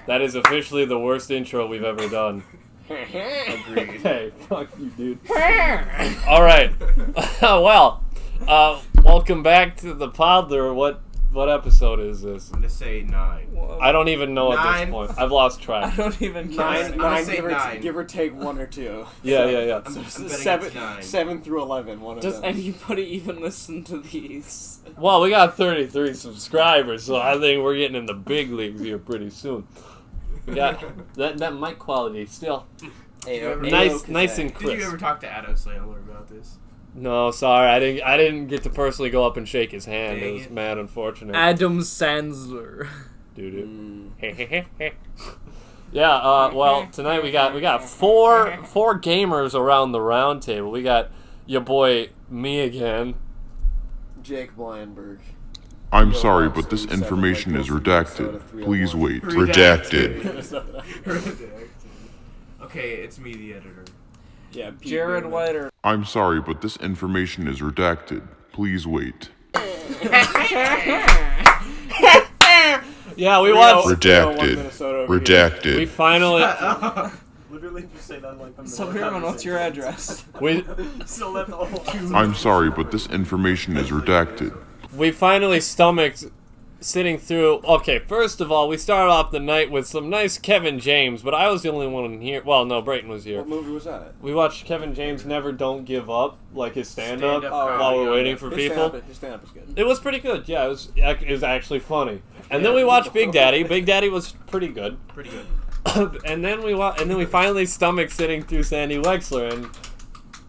That is officially the worst intro we've ever done. Agreed. Hey, fuck you, dude. Alright. Well, welcome back to the Podler. What episode is this? I'm gonna say 9. I don't even know at this 9. point. I've lost track. I don't even Nine. care. Give or take 1 or 2. Yeah. I'm betting it's 9. 7 through 11. One of Does them. anybody even listen to these? Well, we got 33 subscribers, so I think we're getting in the big leagues here pretty soon. We got that mic quality still nice and crisp. Did you ever talk to Adam Sandler about this? No, sorry, I didn't get to personally go up and shake his hand. Dang It was it. mad unfortunate. Adam Sandler. Dude. Yeah. Well, tonight we got four gamers around the round table. We got your boy me again. Jake Blyenberg. I'm sorry, but this information is redacted. Please wait. Redacted. Okay, it's me, the editor. Yeah, Jerod Whiter. I'm sorry, but this information is redacted. Please wait. Yeah, we watched. Redacted. Redacted. We finally. Literally just say that like I'm So, Herman, what's your address? we Still let the whole I'm sorry, but this information is redacted. we finally stomached sitting through. Okay, first of all, we started off the night with some nice Kevin James, but I was the only one in here. Well, no, Brayton was here. What movie was that? We watched Kevin James Never Don't Give Up, like his stand-up, Stand-up while we're comedy. waiting for people. His stand-up is good. It was pretty good, yeah. It was actually funny. And then we watched Big Daddy. Big Daddy was pretty good. Pretty good. and then we finally stomached sitting through Sandy Wexler, and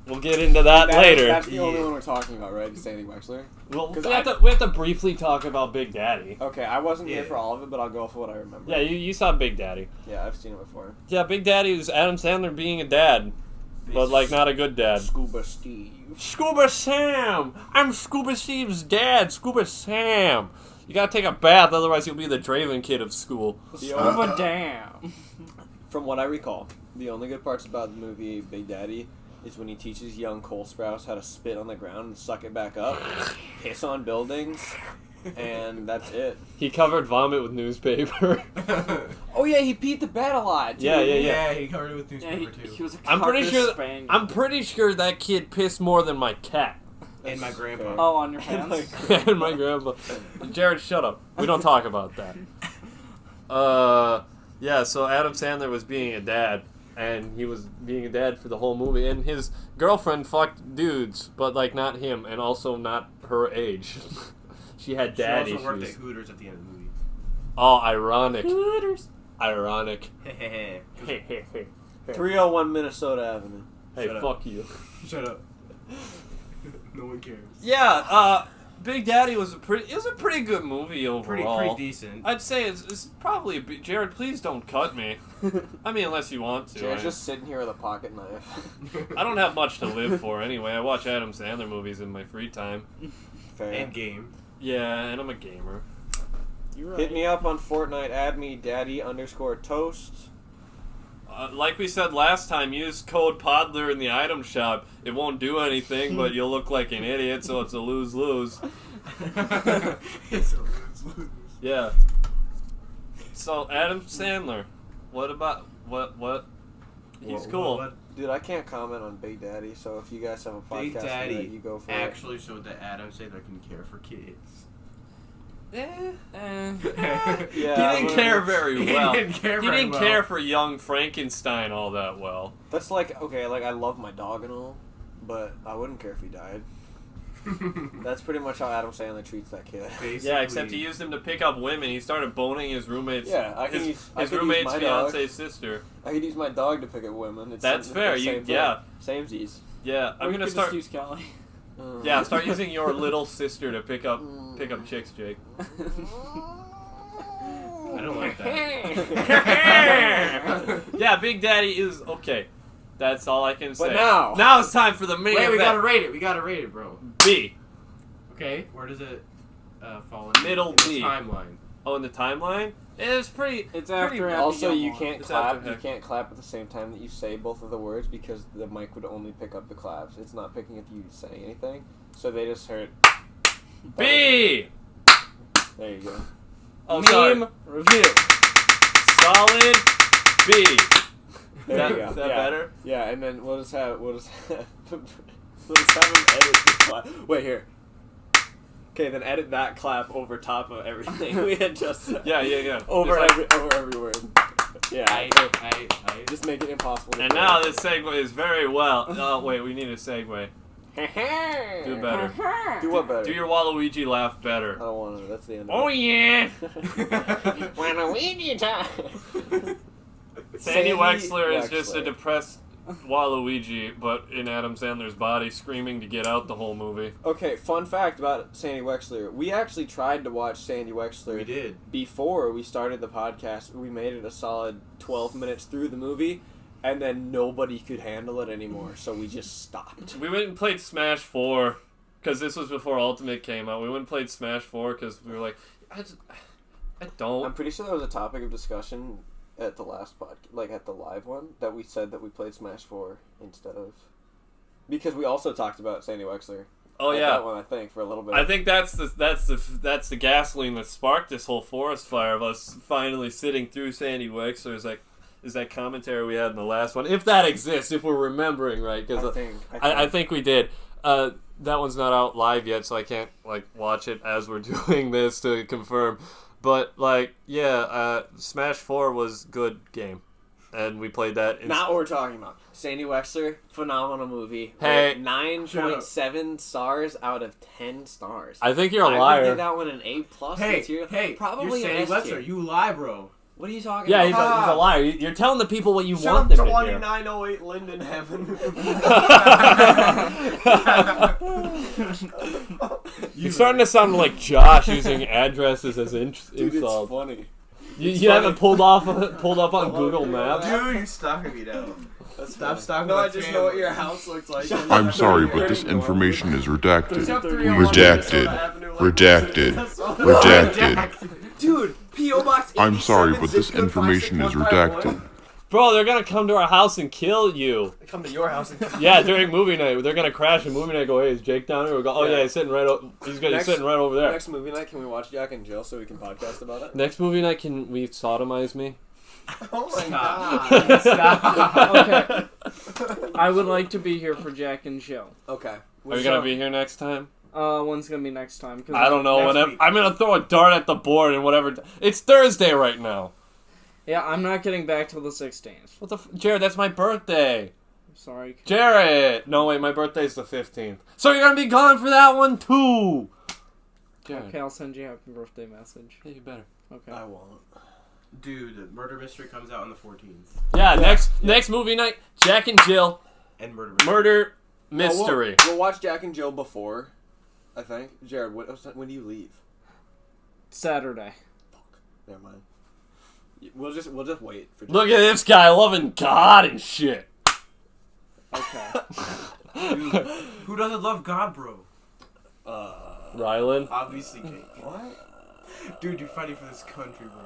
we'll get into that later. That's the only one we're talking about, right? Sandy Wexler. Well, we 'Cause have to briefly talk about Big Daddy. Okay, I wasn't here Yeah. for all of it, but I'll go for what I remember. Yeah, you saw Big Daddy. Yeah, I've seen it before. Yeah, Big Daddy was Adam Sandler being a dad, but like not a good dad. Scuba Steve. Scuba Sam! I'm Scuba Steve's dad, Scuba Sam! You gotta take a bath, otherwise you'll be the Draven kid of school. Scuba damn. From what I recall, the only good parts about the movie Big Daddy is when he teaches young Cole Sprouse how to spit on the ground and suck it back up, piss on buildings, and that's it. He covered vomit with newspaper. Oh yeah, he beat the bed a lot. Too. Yeah. He covered it with Yeah, newspaper too. he was a I'm pretty Cocker sure. Spaniel. I'm pretty sure that kid pissed more than my cat And my grandpa. fair. Oh, on your pants? and my grandpa. Jared, shut up. We don't talk about that. Yeah. So Adam Sandler was being a dad, and he was being a dad for the whole movie. And his girlfriend fucked dudes, but like not him, and also not her age. She had dad She also worked at issues. Hooters at the end of the movie. Oh, ironic. Hooters. Ironic. Hehehe. Hey, 301 Minnesota Avenue. Shut up. fuck you. Shut up. No one cares. Yeah, Big Daddy was a pretty good movie Pretty overall. decent. I'd say it's probably Jared, please don't cut me. I mean, unless you want to. Jared's just sitting here with a pocket knife. I don't have much to live for anyway. I watch Adam Sandler movies in my free time. Fair. And game. Yeah, and I'm a gamer. You're right. Hit me up on Fortnite. Add me daddy_toast. Like we said last time, use code Podler in the item shop. It won't do anything, but you'll look like an idiot, so it's a lose-lose. It's a lose-lose. Yeah. So, Adam Sandler. What about... What? He's cool. What Dude, I can't comment on Big Daddy, so if you guys have a Big podcast for Daddy that, you go for actually showed that Adam Sandler can care for kids. Yeah, He didn't care very well. He didn't care He very didn't well. care for young Frankenstein all that well. That's like, okay, like I love my dog and all, but I wouldn't care if he died. That's pretty much how Adam Sandler treats that kid. Basically. Yeah, except he used him to pick up women. He started boning his roommate's Yeah, I could his, use- I his could use roommate's my dog. fiance's sister. I could use my dog to pick up women. It's That's fair. Same thing. Yeah. Samesies. Yeah, I'm gonna start. Just use Cale. Yeah, start using your little sister to pick up chicks, Jake. I don't like that. Yeah, Big Daddy is okay. That's all I can say. But now- now it's time for the main Wait, we event. gotta rate it. We gotta rate it, bro. B. Okay, where does it fall in Middle the B. timeline? Oh, in the timeline? It's pretty. It's pretty after Happy Also, you Gilmore. can't It's clap. after You Happy- can't clap at the same time that you say both of the words because the mic would only pick up the claps. It's not picking up you saying anything. So they just heard. B. There you go. Oh, sorry. Meme review. Solid B. There you go. Is that yeah. better? Yeah, and then we'll just have we'll just have him edit the clap. Wait here. Okay, then edit that clap over top of everything we had just said. Yeah. Over It's like- over every word. Yeah. I. Just make it impossible. To And now this segue is very well. Oh wait, we need a segue. Do better. Do what better? Do your Waluigi laugh I better. don't want to. That's the end. Oh of yeah. Waluigi time. Sandy Wexler is just a Wexler. depressed Waluigi, but in Adam Sandler's body, screaming to get out the whole movie. Okay, fun fact about Sandy Wexler. We actually tried to watch Sandy Wexler. We did. Before we started the podcast. We made it a solid 12 minutes through the movie, and then nobody could handle it anymore, so we just stopped. We went and played Smash 4, because this was before Ultimate came out. We went and played Smash 4 because we were like, I don't. I'm pretty sure that was a topic of discussion at the last podcast, like at the live one, that we said that we played Smash 4 instead of... Because we also talked about Sandy Wexler. Oh at yeah. that one, I think, for a little bit. I think that's the gasoline that sparked this whole forest fire of us finally sitting through Sandy Wexler. Is that commentary we had in the last one, if that exists, if we're remembering right? Because I think we did. That one's not out live yet, so I can't watch it as we're doing this to confirm. But Smash 4 was good game, and we played that. Not what we're talking about. Sandy Wexler, phenomenal movie. Hey. 9.7 stars out of 10 stars. I think you're a I would liar. give that one an A+. material. Probably you're an Sandy S tier. Wexler. You lie, bro. What are you talking Yeah, about? he's a liar. You're telling the people what you Shut want up, them to hear. 2908 Linden Heaven. You're starting to sound like Josh using addresses as Dude, it's insult. funny. You haven't pulled up on Google Maps. Dude, you're stalking me now. Stop. stalking No, my I just know what your house looks like. I'm sorry, but this information is redacted. Redacted. Redacted. Dude, P.O. Box 87, I'm sorry, but this zip code information is 56151. redacted. Bro, they're gonna come to our house and kill you. I come to your house and Yeah, during movie night. They're gonna crash a movie night and go, hey, is Jake down here? We'll go, oh yeah, Yeah. he's sitting right he's sitting right over there. Next movie night, can we watch Jack and Jill so we can podcast about it? Next movie night, can we sodomize me? Oh my Stop. god. Okay. I would like to be here for Jack and Jill. Okay. Are you gonna be here next time? When's gonna be next time? Cause I don't know. Next Whenever week. I'm gonna throw a dart at the board and whatever. It's Thursday right now. Yeah, I'm not getting back till the 16th. What the Jared? That's my birthday. Sorry. Jared. No wait, my birthday's the 15th. So you're gonna be gone for that one too. Jared. Okay, I'll send you a happy birthday message. Yeah, you better. Okay. I won't. Dude, Murder Mystery comes out on the 14th. Yeah, next movie night, Jack and Jill, And Murder Mystery. murder mystery. We'll watch Jack and Jill before, I think. Jared, when do you leave? Saturday. Never mind. We'll just wait for. Look at this guy loving God and shit. Okay. Dude, who doesn't love God, bro? Rylan. Obviously, Jake. What? Dude, you're fighting for this country, bro.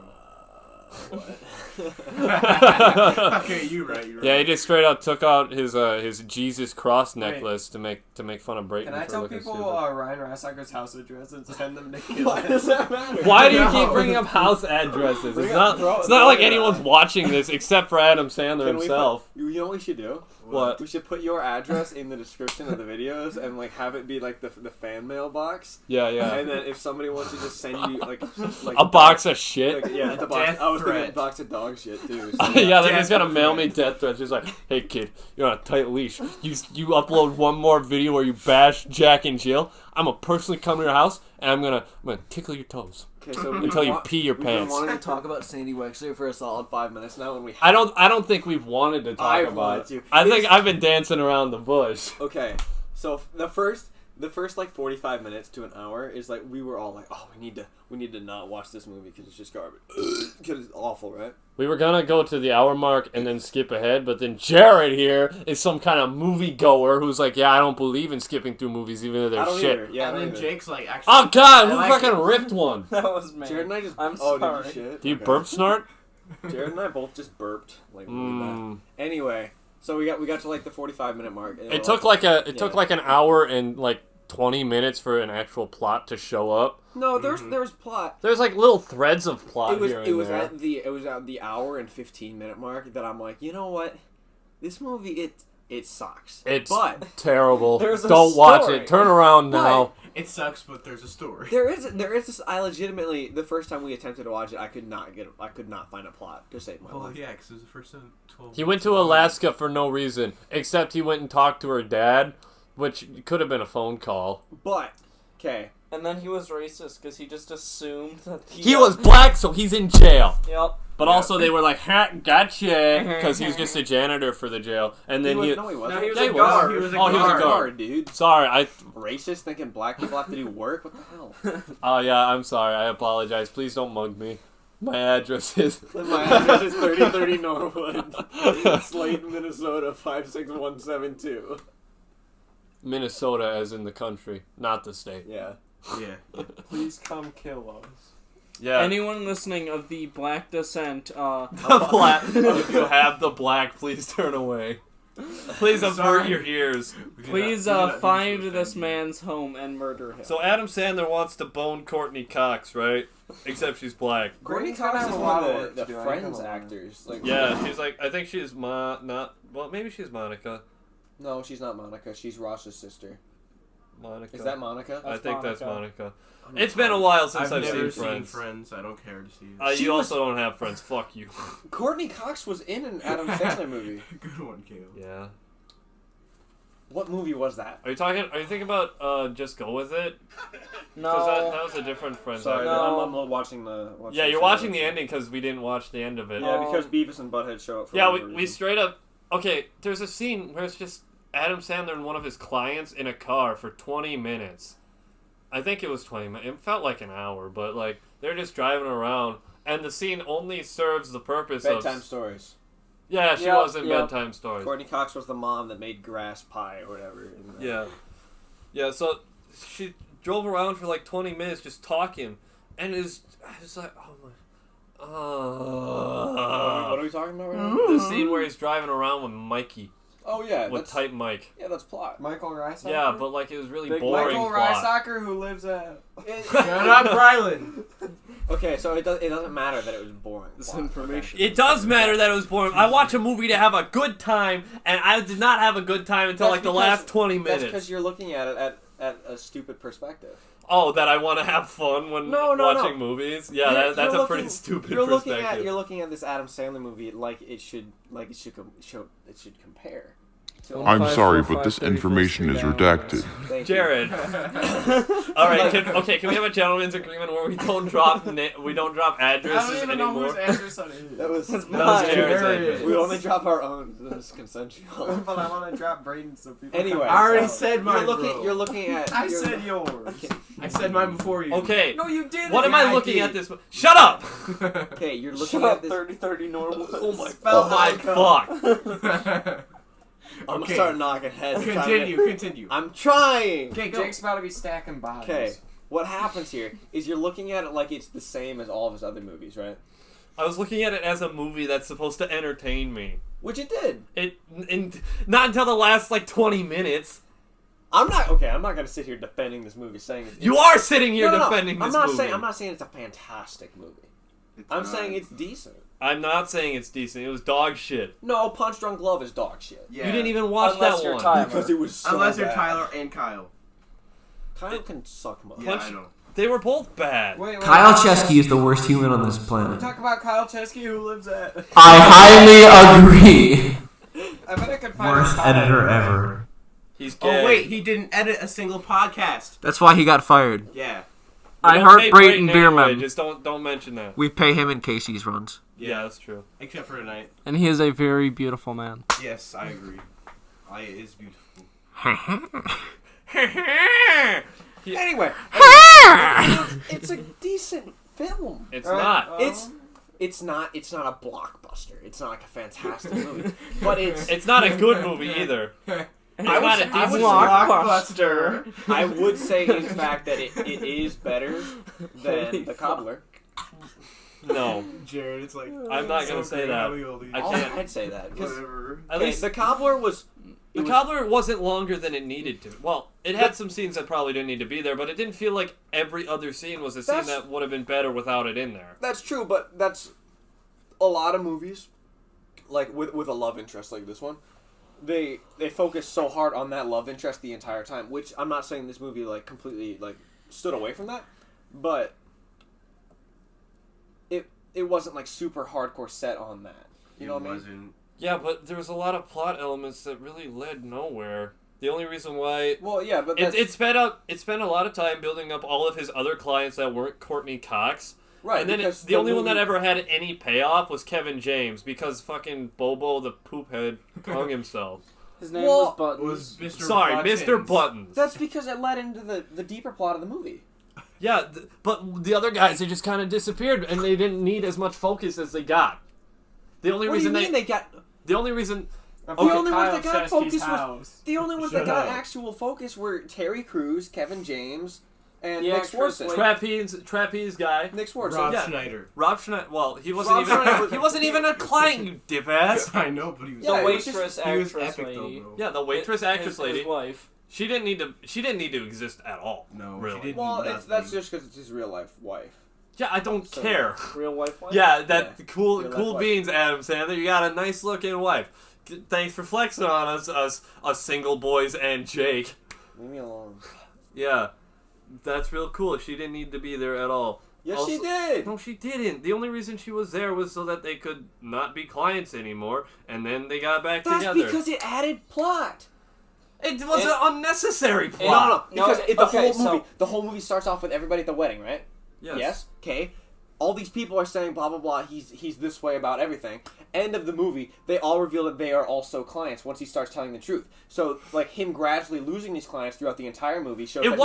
Okay, you're right. Yeah, he just straight up took out his Jesus cross necklace to make fun of Brayton. Can I for tell looking people stupid. Ryan Rassaker's house address and send them to kill Why does that matter? Why do you keep bringing up house addresses? It's not like anyone's watching this except for Adam Sandler himself. You know what we should do? What? We should put your address in the description of the videos and have it be like the fan mail box. Yeah. And then if somebody wants to just send you like A box of shit. the box. Death I was thinking threat. a box of dog shit too. Yeah, they're just gonna mail me death threats. Just like, hey kid, you're on a tight leash. You upload one more video where you bash Jack and Jill, I'm gonna personally come to your house and I'm gonna tickle your toes Okay, so until you pee your We've been pants. wanting to talk about Sandy Wexler for a solid 5 minutes now, and we. I don't think we've wanted to talk I've about wanted it. to. I think I've been dancing around the bush. Okay, so the first The first 45 minutes to an hour is we were all like, oh, we need to not watch this movie because it's just garbage. Because it's awful, right? We were gonna go to the hour mark and then skip ahead, but then Jerod here is some kind of movie goer who's like, yeah, I don't believe in skipping through movies even though they're shit. Either. Yeah, and then Jake's like, actually. Oh God, who fucking ripped one? That was me. Jared and I just. I'm oh, sorry. Did you shit? Do you Okay. burp snort? Jared and I both just burped really bad. Anyway, so we got to the 45-minute mark. And It took took an hour and 20 minutes for an actual plot to show up. No, there was plot. There's little threads of plot here and It was there. at the hour and 15-minute mark that I'm like, you know what, this movie it sucks. It's but terrible. there's a Don't watch story. it. Turn around now. It sucks, but there's a story. There is this. I legitimately, the first time we attempted to watch it, I could not find a plot to save my Well, life. yeah, because it was the first 12. He went to Alaska for no reason, except he went and talked to her dad, which could have been a phone call. But okay. And then he was racist because he just assumed that He was black, so he's in jail. Yep. But also they were like, ha, gotcha, because he was just a janitor for the jail. And then No, he wasn't. No, he was Yeah, a he was. guard. He was a guard. Dude. Sorry, Racist, thinking black people have to do work. What the hell? Oh yeah, I'm sorry. I apologize. Please don't mug me. My address is. My address is 3030 Norwood, Slade, Minnesota 56172. Minnesota, as in the country, not the state. Yeah. Yeah. Please come kill us. Yeah. Anyone listening of the black descent, The black. If you have the black, please turn away. Please avert Sorry. your ears. please find this man's home and murder him. So Adam Sandler wants to bone Courtney Cox, right? Except she's black. Courtney Brayton's gonna Cox have is a one lot of of work the to do, I ain't Friends gonna lie. actors. Yeah, she's I think she's well, maybe she's Monica. No, she's not Monica. She's Ross's sister. Monica. Is that Monica? I think that's Monica. Monica. It's been a while since I've never seen Friends. I don't care to see it. She You was- also don't have friends. Fuck you. Courtney Cox was in an Adam Sandler movie. Good one, Cale. Yeah. What movie was that? Are you thinking about Just Go With It? No. Because that was a different Friends. Sorry, actor. No. I'm watching the. Yeah, you're watching the ending because we didn't watch the end of it. Yeah, because Beavis and Butthead show up. For Yeah, whatever we reason. straight up. Okay, there's a scene where it's just Adam Sandler and one of his clients in a car for 20 minutes. I think it was 20 minutes. It felt like an hour, but they're just driving around, and the scene only serves the purpose Bedtime of. Stories. Yeah, she Yep, was in yep. Bedtime Stories. Courtney Cox was the mom that made grass pie or whatever. Yeah, so she drove around for 20 minutes just talking, and I was like, oh my. What are we talking about right now? The scene where he's driving around with Mikey, Oh yeah, with that's Type Mike. yeah, that's plot. Michael Reisacker? Yeah, but it was really Big boring Michael plot. Reisacker who lives at... Shut up, Rylan! Okay, so it doesn't matter that it was boring. This plot, information. It does matter that it was boring. I watch a movie to have a good time, and I did not have a good time until That's the because- last 20 That's minutes. because you're looking at it at a stupid perspective. Oh, that I want to have fun when No, watching movies? Yeah, You're- that's you're a pretty looking- stupid You're perspective. looking at this Adam Sandler movie like it should compare. So, I'm sorry, but this information is redacted. thank you. Jared. All right, can we have a gentleman's agreement where we don't drop addresses I don't even know anymore? whose address that is. That was That was Jared's Jared. address. we only drop our own. This is consensual. But I want to drop Brayton so people... Anyway, I already so- said mine, You're looking at. I you're- said yours. I said mine before you. Okay. No, you didn't. What am Yeah, I I looking did. at this? Shut up! Okay, you're looking Shut at up, this. 3030 Norwood. Oh my fuck! I'm Okay. gonna start knocking heads. Continue. I'm trying. Okay, go. Jake's about to be stacking bodies. Okay, what happens here is you're looking at it like it's the same as all of his other movies, right? I was looking at it as a movie that's supposed to entertain me. Which it did. Not until the last 20 minutes. I'm not gonna sit here defending this movie, saying it's, You are sitting here No. defending this I'm movie. not saying it's a fantastic movie. I'm saying it's decent. I'm not saying it's decent. It was dog shit. No, Punch Drunk Love is dog shit. Yeah. You didn't even watch Unless that you're one. Tyler. Because it was so Unless you're bad. Tyler and Kyle. Kyle can suck my. Yeah, Punch- I know. They were both bad. Wait, Kyle Chesky is the worst human on this planet. Talk about Kyle Chesky who lives at... I highly agree. I bet I could find Worst a comment. editor ever. He's gay. Oh wait, he didn't edit a single podcast. That's why he got fired. Yeah. We I don't heart pay Brayton anyway, Beerman. Just don't mention that. We pay him in Casey's runs. Yeah, that's true. Except for tonight. And he is a very beautiful man. Yes, I agree. It is beautiful. Anyway, it's a decent film. It's not. It's not a blockbuster. It's not like a fantastic movie, but It's not a good movie either. I not would, a I would blockbuster. I would say, in fact, that it is better than The Cobbler. No, Jared, it's like I'm not gonna say that. I can't. I'd say that because Whatever. At least The Cobbler was. The Cobbler wasn't longer than it needed to. Well, it had some scenes that probably didn't need to be there, but it didn't feel like every other scene was a scene that would have been better without it in there. That's true, but that's a lot of movies, like with a love interest like this one. They focus so hard on that love interest the entire time, which I'm not saying this movie like completely like stood away from that, but it wasn't like super hardcore set on that. You know what I mean? Yeah, but there was a lot of plot elements that really led nowhere. The only reason why... Well, yeah, but it spent a lot of time building up all of his other clients that weren't Courtney Cox. Right, and then the only one that ever had any payoff was Kevin James, because fucking Bobo the poop head hung himself. His name was Buttons. Was Mr. Sorry, Buttons. Mr. Buttons. That's because it led into the deeper plot of the movie. Yeah, but the other guys, they just kind of disappeared, and they didn't need as much focus as they got. The only reason they got... The only reason... The only ones that got Chesky's focus house. was... The only ones that got actual focus were Terry Crews, Kevin James, and Yeah, Nick Swartzen. Trapeze guy. Nick Swartzen. Rob Yeah. Schneider. Rob Schneider. Well, he wasn't even a client, you dip ass. I know, but he was. Yeah, The it was waitress, he was actress epic though, lady. bro. Yeah, the waitress actress lady. His wife. She didn't need to exist at all. No, really. she didn't. Well, nothing. that's just because it's his real life wife. Yeah, I don't So- care. Real wife. Yeah, Yeah. cool Real life cool wife. beans, Adam Sandler. You got a nice looking wife. Thanks for flexing on us single boys and Jake. Leave me alone. Yeah, that's real cool. She didn't need to be there at all. Yes, Also- she did. No, she didn't. The only reason she was there was so that they could not be clients anymore, and then they got back That's together. because it added plot. It was an unnecessary No, plot. because okay, the whole movie starts off with everybody at the wedding, right? Yes. Okay. All these people are saying blah blah blah. He's this way about everything. End of the movie, they all reveal that they are also clients once he starts telling the truth. So like him gradually losing these clients throughout the entire movie shows. It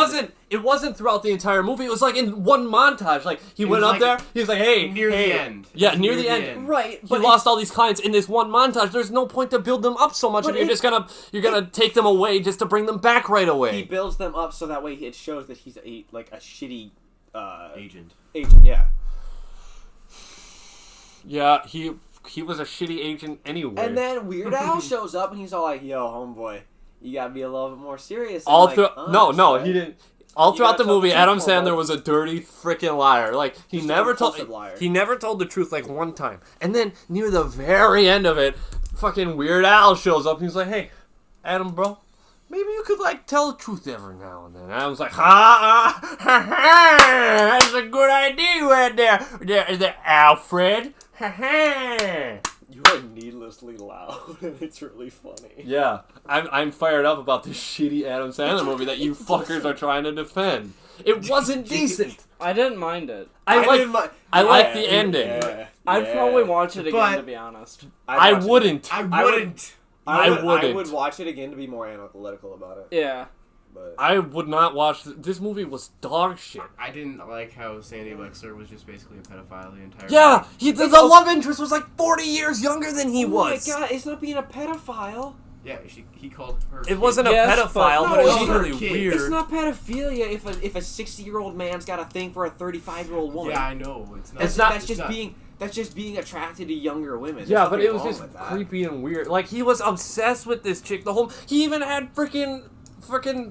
wasn't throughout the entire movie. It was like in one montage. Like he went was up like there. He was like, "Hey, near hey." the end. Yeah, It was near the end. right. He But lost all these clients in this one montage. There's no point to build them up so much if But you're gonna take them away just to bring them back right he away. builds them up so that way it shows that he's a shitty Agent. agent. Yeah. Yeah, he was a shitty agent anyway. And then Weird Al shows up and he's all like, "Yo, homeboy, you gotta be a little bit more serious." And all like, through honest, no, right? he didn't. All You throughout gotta the tell movie, the Adam truth, Sandler bro. was a dirty freaking liar. Like he Just a never told compulsive liar. he never told the truth like one time. And then near the very end of it, fucking Weird Al shows up and he's like, "Hey, Adam, bro, maybe you could like tell the truth every now and then." And I was like, ha, that's a good idea right there. Is that Alfred? You are needlessly loud, and it's really funny. Yeah, I'm fired up about this shitty Adam Sandler movie that you fuckers are trying to defend. It wasn't decent. I didn't mind it. I like the ending. Yeah, I'd probably watch it again, But- to be honest. I wouldn't. I I wouldn't. I wouldn't. would watch it again to be more analytical about it. Yeah. But I would not watch this movie. Was dog shit. I didn't like how Sandy Wexler was just basically a pedophile the entire. Yeah, movie. the love interest was like 40 years younger than he oh was. my god, it's not being a pedophile. Yeah. He called her. It wasn't a Yes, pedophile, but but it no, was it's really kid. weird. It's not pedophilia if a 60-year-old man's got a thing for a 35-year-old woman. Yeah, I know. It's not. It's not- That's just being attracted to younger women. Yeah, There's but nothing it was wrong just with that. creepy and weird. Like he was obsessed with this chick. He even had freaking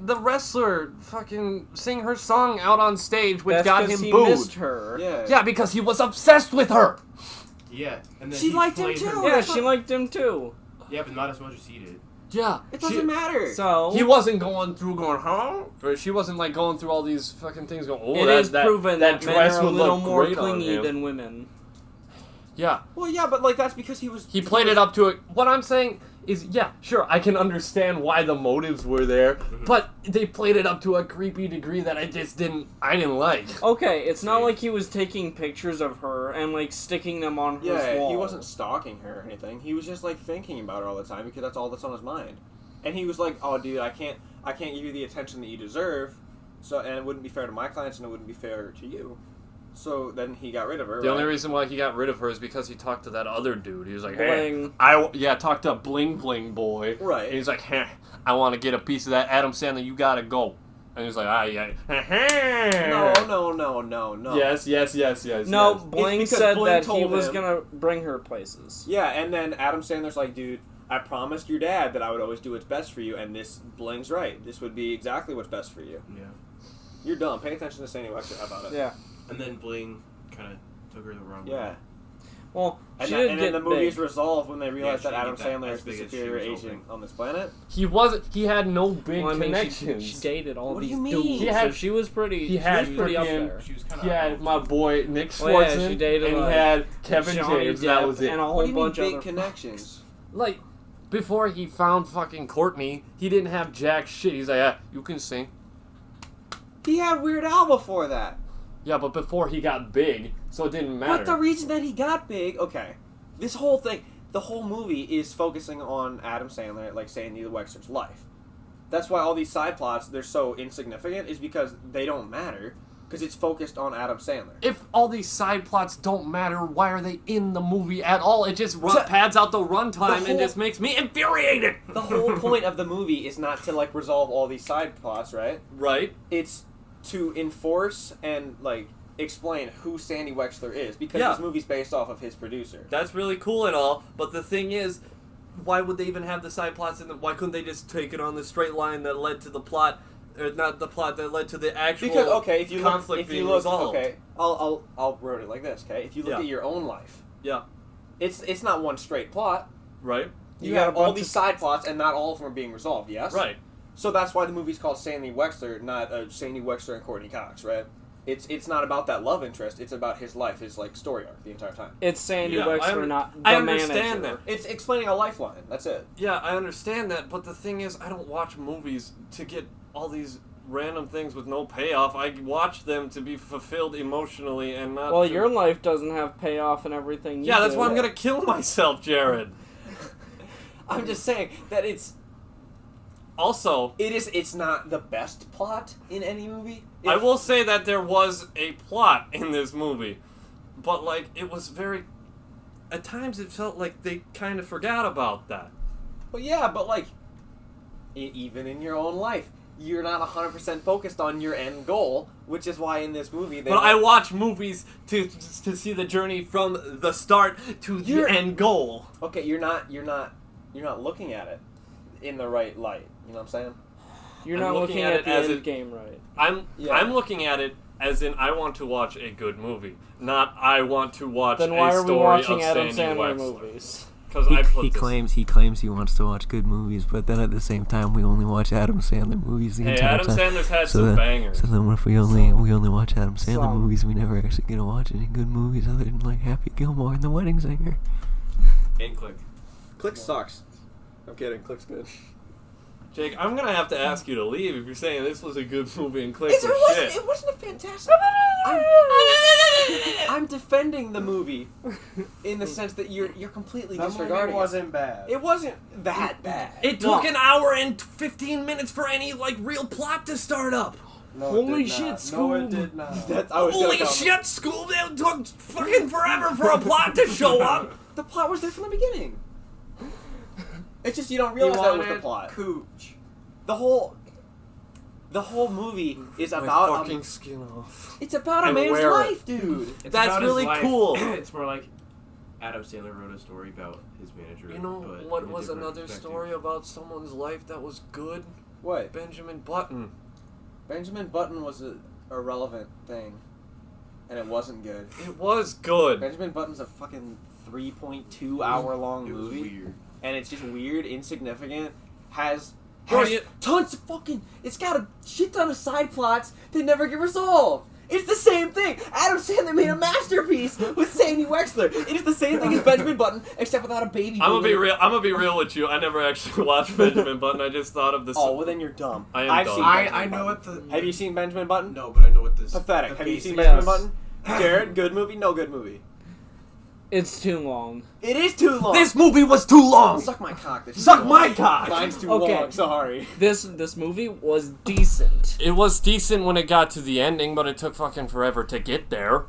the wrestler fucking sing her song out on stage, which That's got 'cause him he booed. missed her. Yeah. Yeah, because he was obsessed with her. Yeah, and then She he liked him played too. her- Yeah, she liked him too. Yeah, but not as much as he did. Yeah, It doesn't matter. So He wasn't going, huh? Or she wasn't like going through all these fucking things. Going, oh, it that, is that, proven that that men dress are a would little look more great on clingy him. than women. Yeah, Well, yeah, but like that's because he was. he played it up to it. What I'm saying is, yeah, sure, I can understand why the motives were there, but they played it up to a creepy degree that I didn't like. Okay, it's not like he was taking pictures of her and like sticking them on his Yeah, wall. he wasn't stalking her or anything. He was just like thinking about her all the time because that's all that's on his mind. And he was like, "Oh, dude, I can't give you the attention that you deserve So and it wouldn't be fair to my clients, and it wouldn't be fair to you. So then he got rid of her. The only reason why he got rid of her is because he talked to that other dude. He was like, Bling. hey, talked to Bling Bling Boy. Right. And he's like, hey, I want to get a piece of that. Adam Sandler, you gotta go. And he's like, yeah. No. Yes. No, yes. Bling It's because said Bling that he told was him- gonna bring her places. Yeah, and then Adam Sandler's like, dude, I promised your dad that I would always do what's best for you, and this Bling's right. This would be exactly what's best for you. Yeah. You're dumb. Pay attention to Sandy Wexler. How about it? Yeah. And then Bling kind of took her the wrong way. Yeah. Well, And, she that, did and get then the movie is big. resolved when they realize she that didn't Adam get that Sandler as is the big as she superior was agent hoping. on this planet. He had no big Well, I mean, connections. she dated all What do these you mean? dudes. He had- so she was pretty. he had she was pretty up freaking- there. She was kind of. He had my boy Nick Oh, yeah, Swartzen, she dated, and he like, had Kevin Johnny James. Depp That was it. and a What whole do you mean bunch of big other connections? Like, before he found fucking Courtney, he didn't have jack shit. He's like, you can sing. He had Weird Al before that. Yeah, but before he got big, so it didn't matter. But the reason that he got big, okay, this whole thing, the whole movie is focusing on Adam Sandler, like Sandy Wexler's life. That's why all these side plots, they're so insignificant, is because they don't matter, because it's focused on Adam Sandler. If all these side plots don't matter, why are they in the movie at all? It just So- pads out the runtime the whole- and just makes me infuriated. The whole point of the movie is not to, like, resolve all these side plots, right? Right? It's to enforce and, like, explain who Sandy Wexler is, because Yeah. this movie's based off of his producer. That's really cool and all, but the thing is, why would they even have the side plots in the... Why couldn't they just take it on the straight line that led to the plot, or not the plot, that led to the actual Because, okay, if you look, conflict if you being look, resolved? okay, I'll word it like this, okay? If you look Yeah. at your own life, Yeah. it's not one straight plot. Right? You got have a all bunch these of- side plots, and not all of them are being resolved. Yes. Right. So that's why the movie's called Sandy Wexler, not Sandy Wexler and Courtney Cox, right? It's not about that love interest. It's about his life, his like story arc the entire time. It's Sandy Yeah, Wexler, not the I understand manager. It's explaining a lifeline. That's it. Yeah, I understand that, but the thing is, I don't watch movies to get all these random things with no payoff. I watch them to be fulfilled emotionally and not. Well, to... your life doesn't have payoff and everything. Yeah, that's do. why I'm gonna kill myself, Jerod. I'm just saying that Also, it's not the best plot in any movie. I will say that there was a plot in this movie, but like it was very. At times, it felt like they kind of forgot about that. Well, yeah, but like, even in your own life, you're not 100% focused on your end goal, which is why in this movie they. But I watch movies to see the journey from the start to the end goal. Okay, you're not looking at it in the right light. You know what I'm saying? You're I'm not looking looking at at it the as end a- game right. I'm looking at it as in I want to watch a good movie, not I want to watch Then a why are we story watching of Adam Sandy Sandler Wexler. movies? Because I put He this. claims he wants to watch good movies, but then at the same time we only watch Adam Sandler movies the Hey, entire Adam time. Sandler's had So some then- bangers. So then what if we only watch Adam Sandler Some. movies? We never actually get to watch any good movies other than like Happy Gilmore and The Wedding Singer. And Click. Click sucks. I'm kidding. Click's good. Jake, I'm gonna have to ask you to leave if you're saying this was a good movie and Click was shit. It wasn't a fantastic. I'm defending the movie in the sense that you're completely That disregarding. movie wasn't bad. It wasn't that bad. It took an hour and 15 minutes for any like real plot to start up. No, it Holy did shit, not. No, it Scoob. did not. That's, I was Holy gonna shit, Scoob! It took fucking forever for a plot to show up. The plot was there from the beginning. It's just you don't realize that was the wanted plot. Cooch. The whole movie is My about fucking skin off. it's about a and man's wear it. life, dude. It's That's about his really life. cool. It's more like Adam Sandler wrote a story about his manager. You know but what in a was different another perspective. story about someone's life that was good? What? Benjamin Button. Benjamin Button was a irrelevant thing, and it wasn't good. It was good. Benjamin Button's a fucking 3.2 hour long It was movie, weird. and it's just weird, insignificant. Has Bro, you- tons of fucking. It's got a shit ton of side plots that never get resolved. It's the same thing. Adam Sandler made a masterpiece with Sandy Wexler. It is the same thing as Benjamin Button, except without a baby. I'm gonna be boomer. real. I'm gonna be real with you. I never actually watched Benjamin Button. I just thought of this. Oh well, then you're dumb. I am I've dumb. Seen I Benjamin know Button. what the. Have you seen Benjamin Button? No, but I know what this. Pathetic. the Have you seen basic- Benjamin Button? Jared, good movie? No good movie. It's too long. It is too long. This movie was too long. Suck my cock. This is Suck too my long. cock. Mine's too Okay. long. Sorry. This movie was decent. It was decent when it got to the ending, but it took fucking forever to get there.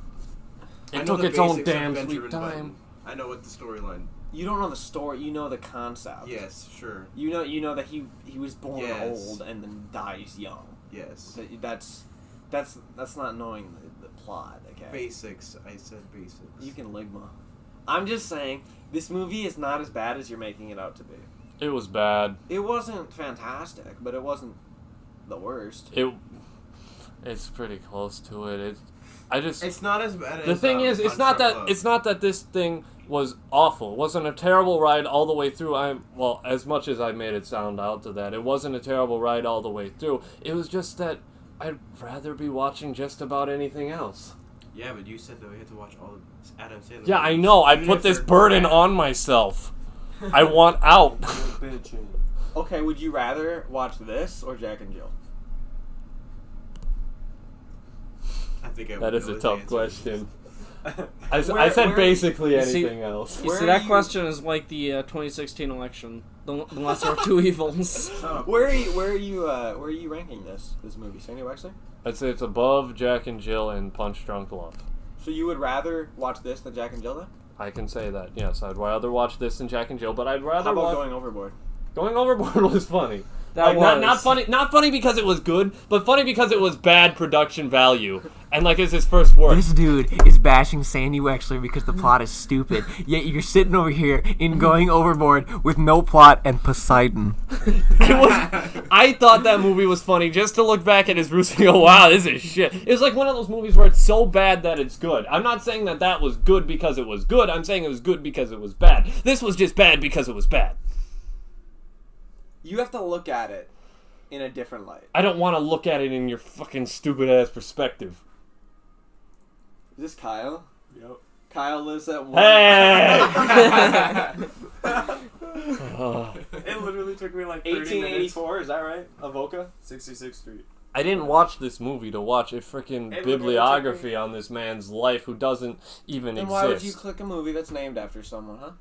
I It know took the its own basics of damn Benjamin sweet Button. time. I know what the storyline. You don't know the story. You know the concept. Yes, sure. You know that he was born Yes. old and then dies young. Yes. That's not knowing the plot. Okay. Basics. I said basics. You can ligma. I'm just saying this movie is not as bad as you're making it out to be. It was bad. It wasn't fantastic, but it wasn't the worst. It's pretty close to it. It's not as bad as The thing is, it's not that this thing was awful. It wasn't a terrible ride all the way through. As much as I made it sound out to that, it wasn't a terrible ride all the way through. It was just that I'd rather be watching just about anything else. Yeah, but you said that we had to watch all of Adam Sandler. Yeah, I movies. know. I Even put if this they're burden crap. on myself. I want out. Okay, would you rather watch this or Jack and Jill? I think I That would is know a his tough answer. question. I Where- said where- basically you see- anything else. You Where see, are that you- question is like the 2016 election. The lesser of two evils. Where are you ranking this movie, Sandy Wexler? I'd say it's above Jack and Jill and Punch Drunk Love. So you would rather watch this than Jack and Jill then? I can say that, yes. I'd rather watch this than Jack and Jill, but I'd rather How about watch... Going Overboard? Going Overboard was funny. That Not was. not funny because it was good, but funny because it was bad production value. And like it's his first work. This dude is bashing Sandy Wexler because the plot is stupid. Yet you're sitting over here in Going Overboard with no plot and Poseidon. I thought that movie was funny just to look back at his roots and go, wow, this is shit. It's like one of those movies where it's so bad that it's good. I'm not saying that was good because it was good. I'm saying it was good because it was bad. This was just bad because it was bad. You have to look at it in a different light. I don't want to look at it in your fucking stupid ass perspective. Is this Kyle? Yep. Kyle lives at one. Hey! It literally took me like 30 minutes. 1884, is that right? Avoca? 66th Street. I didn't watch this movie to watch a freaking It literally bibliography on this man's life who doesn't even Then exist. why would you click a movie that's named after someone, huh?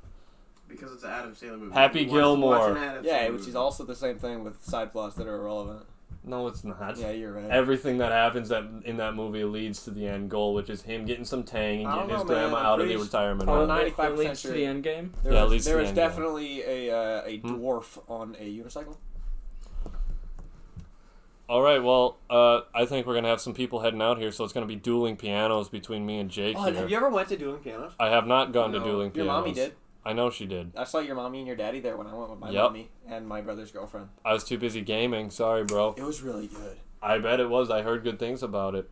Because it's an Adam Sandler movie. Happy You wanted to watch Gilmore. an Adam Yeah, Sandler which is movie. also the same thing with side plots that are irrelevant. No, it's not. Yeah, you're right. Everything that happens in that movie leads to the end goal, which is him getting some tang and I don't getting his know, man. grandma I'm out of the pretty retirement Oh, home. no. 95% It leads to the end game. There Yeah, at was, least there the was end game. definitely a dwarf on a unicycle. All right, well, I think we're gonna have some people heading out here, so it's gonna be dueling pianos between me and Jake Oh, here. have you ever went to dueling pianos? I have not gone to No. dueling Your pianos. mommy did. I know she did. I saw your mommy and your daddy there when I went with my Yep. mommy and my brother's girlfriend. I was too busy gaming. Sorry, bro. It was really good. I bet it was. I heard good things about it.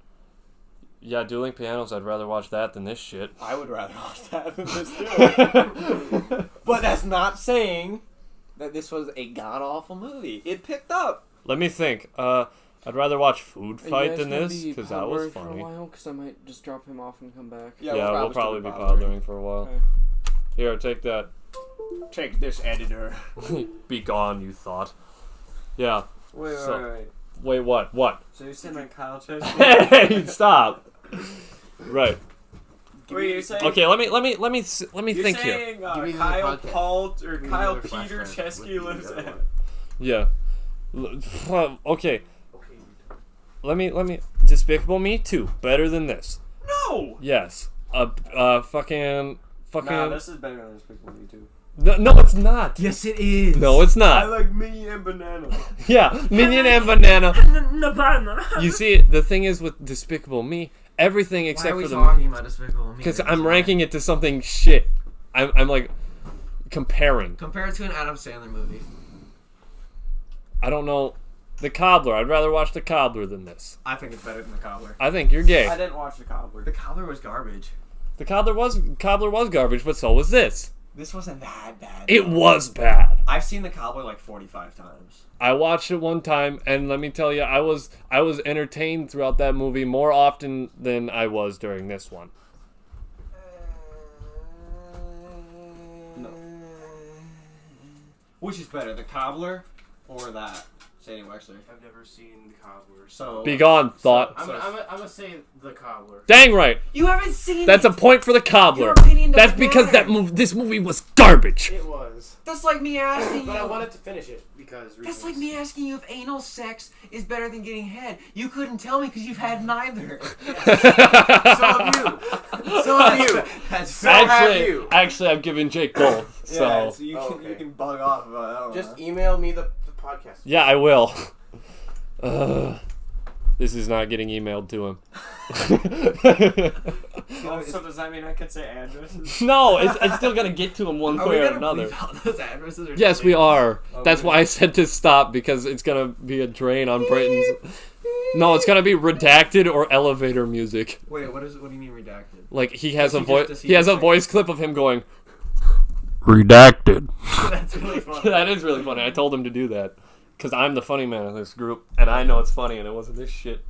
Yeah, dueling pianos. I'd rather watch that than this shit. I would rather watch that than this too. But that's not saying that this was a god awful movie. It picked up. Let me think. I'd rather watch Food Are you Fight guys than gonna this be because that was Podler for a funny. while? Because I might just drop him off and come back. Yeah, we'll probably be poddling. poddling for a while. Okay. Here, take that. Take this, editor. Be gone, you thought. Yeah. Wait. Wait, what? What? So you're saying that Kyle Chesky? Hey, stop. Right. Wait, you're saying? Okay, let me You're think here. saying Give me Kyle another podcast. Paul or Give me Kyle another Peter flashback. Chesky What lives the at? other Yeah. Okay. Let me. Despicable Me 2. Better than this. No. Yes. Fucking. Nah, this is better than Despicable Me 2. No, it's not. Yes, it is. No, it's I not. like me and banana. Yeah, Minion and Banana. You see, the thing is with Despicable Me, everything Why except are we for the talking about Despicable Me? because I'm ranking it to something shit. I'm like comparing. Compare it to an Adam Sandler movie. I don't know. The Cobbler. I'd rather watch The Cobbler than this. I think it's better than The Cobbler. I think you're gay. I didn't watch The Cobbler. The Cobbler was garbage. The Cobbler was garbage, but so was this. This wasn't that bad. It was bad. I've seen The Cobbler like 45 times. I watched it one time, and let me tell you, I was entertained throughout that movie more often than I was during this one. Which is better, the cobbler or that? Sandy Wexler. I've never seen The Cobbler. So Be gone, thought. I'm gonna say The Cobbler. Dang right. You haven't seen That's it. a point for the cobbler. Your opinion That's doesn't because matter. this movie was garbage. It was. That's like me asking But I you. wanted to finish it because That's like me asking you if anal sex is better than getting head. You couldn't tell me because you've had neither. So have you. So have you. So have you. Actually, I've given Jake both. So Yeah, so you can, okay. you can bug off about that one. Just email me the podcast. yeah, I will. This is not getting emailed to him. So does that mean I could say addresses? No, it's still gonna get to him one way or another. Those addresses? Or Yes, we are. Oh, That's why I said to stop, because it's gonna be a drain on Brayton's. No, it's gonna be redacted or elevator music. Wait, what do you mean redacted? Like he has a Does voice. he He has a just say- voice clip of him going. Redacted. That's really fun. That is really funny. I told him to do that because I'm the funny man of this group, and I know it's funny, and it wasn't this shit.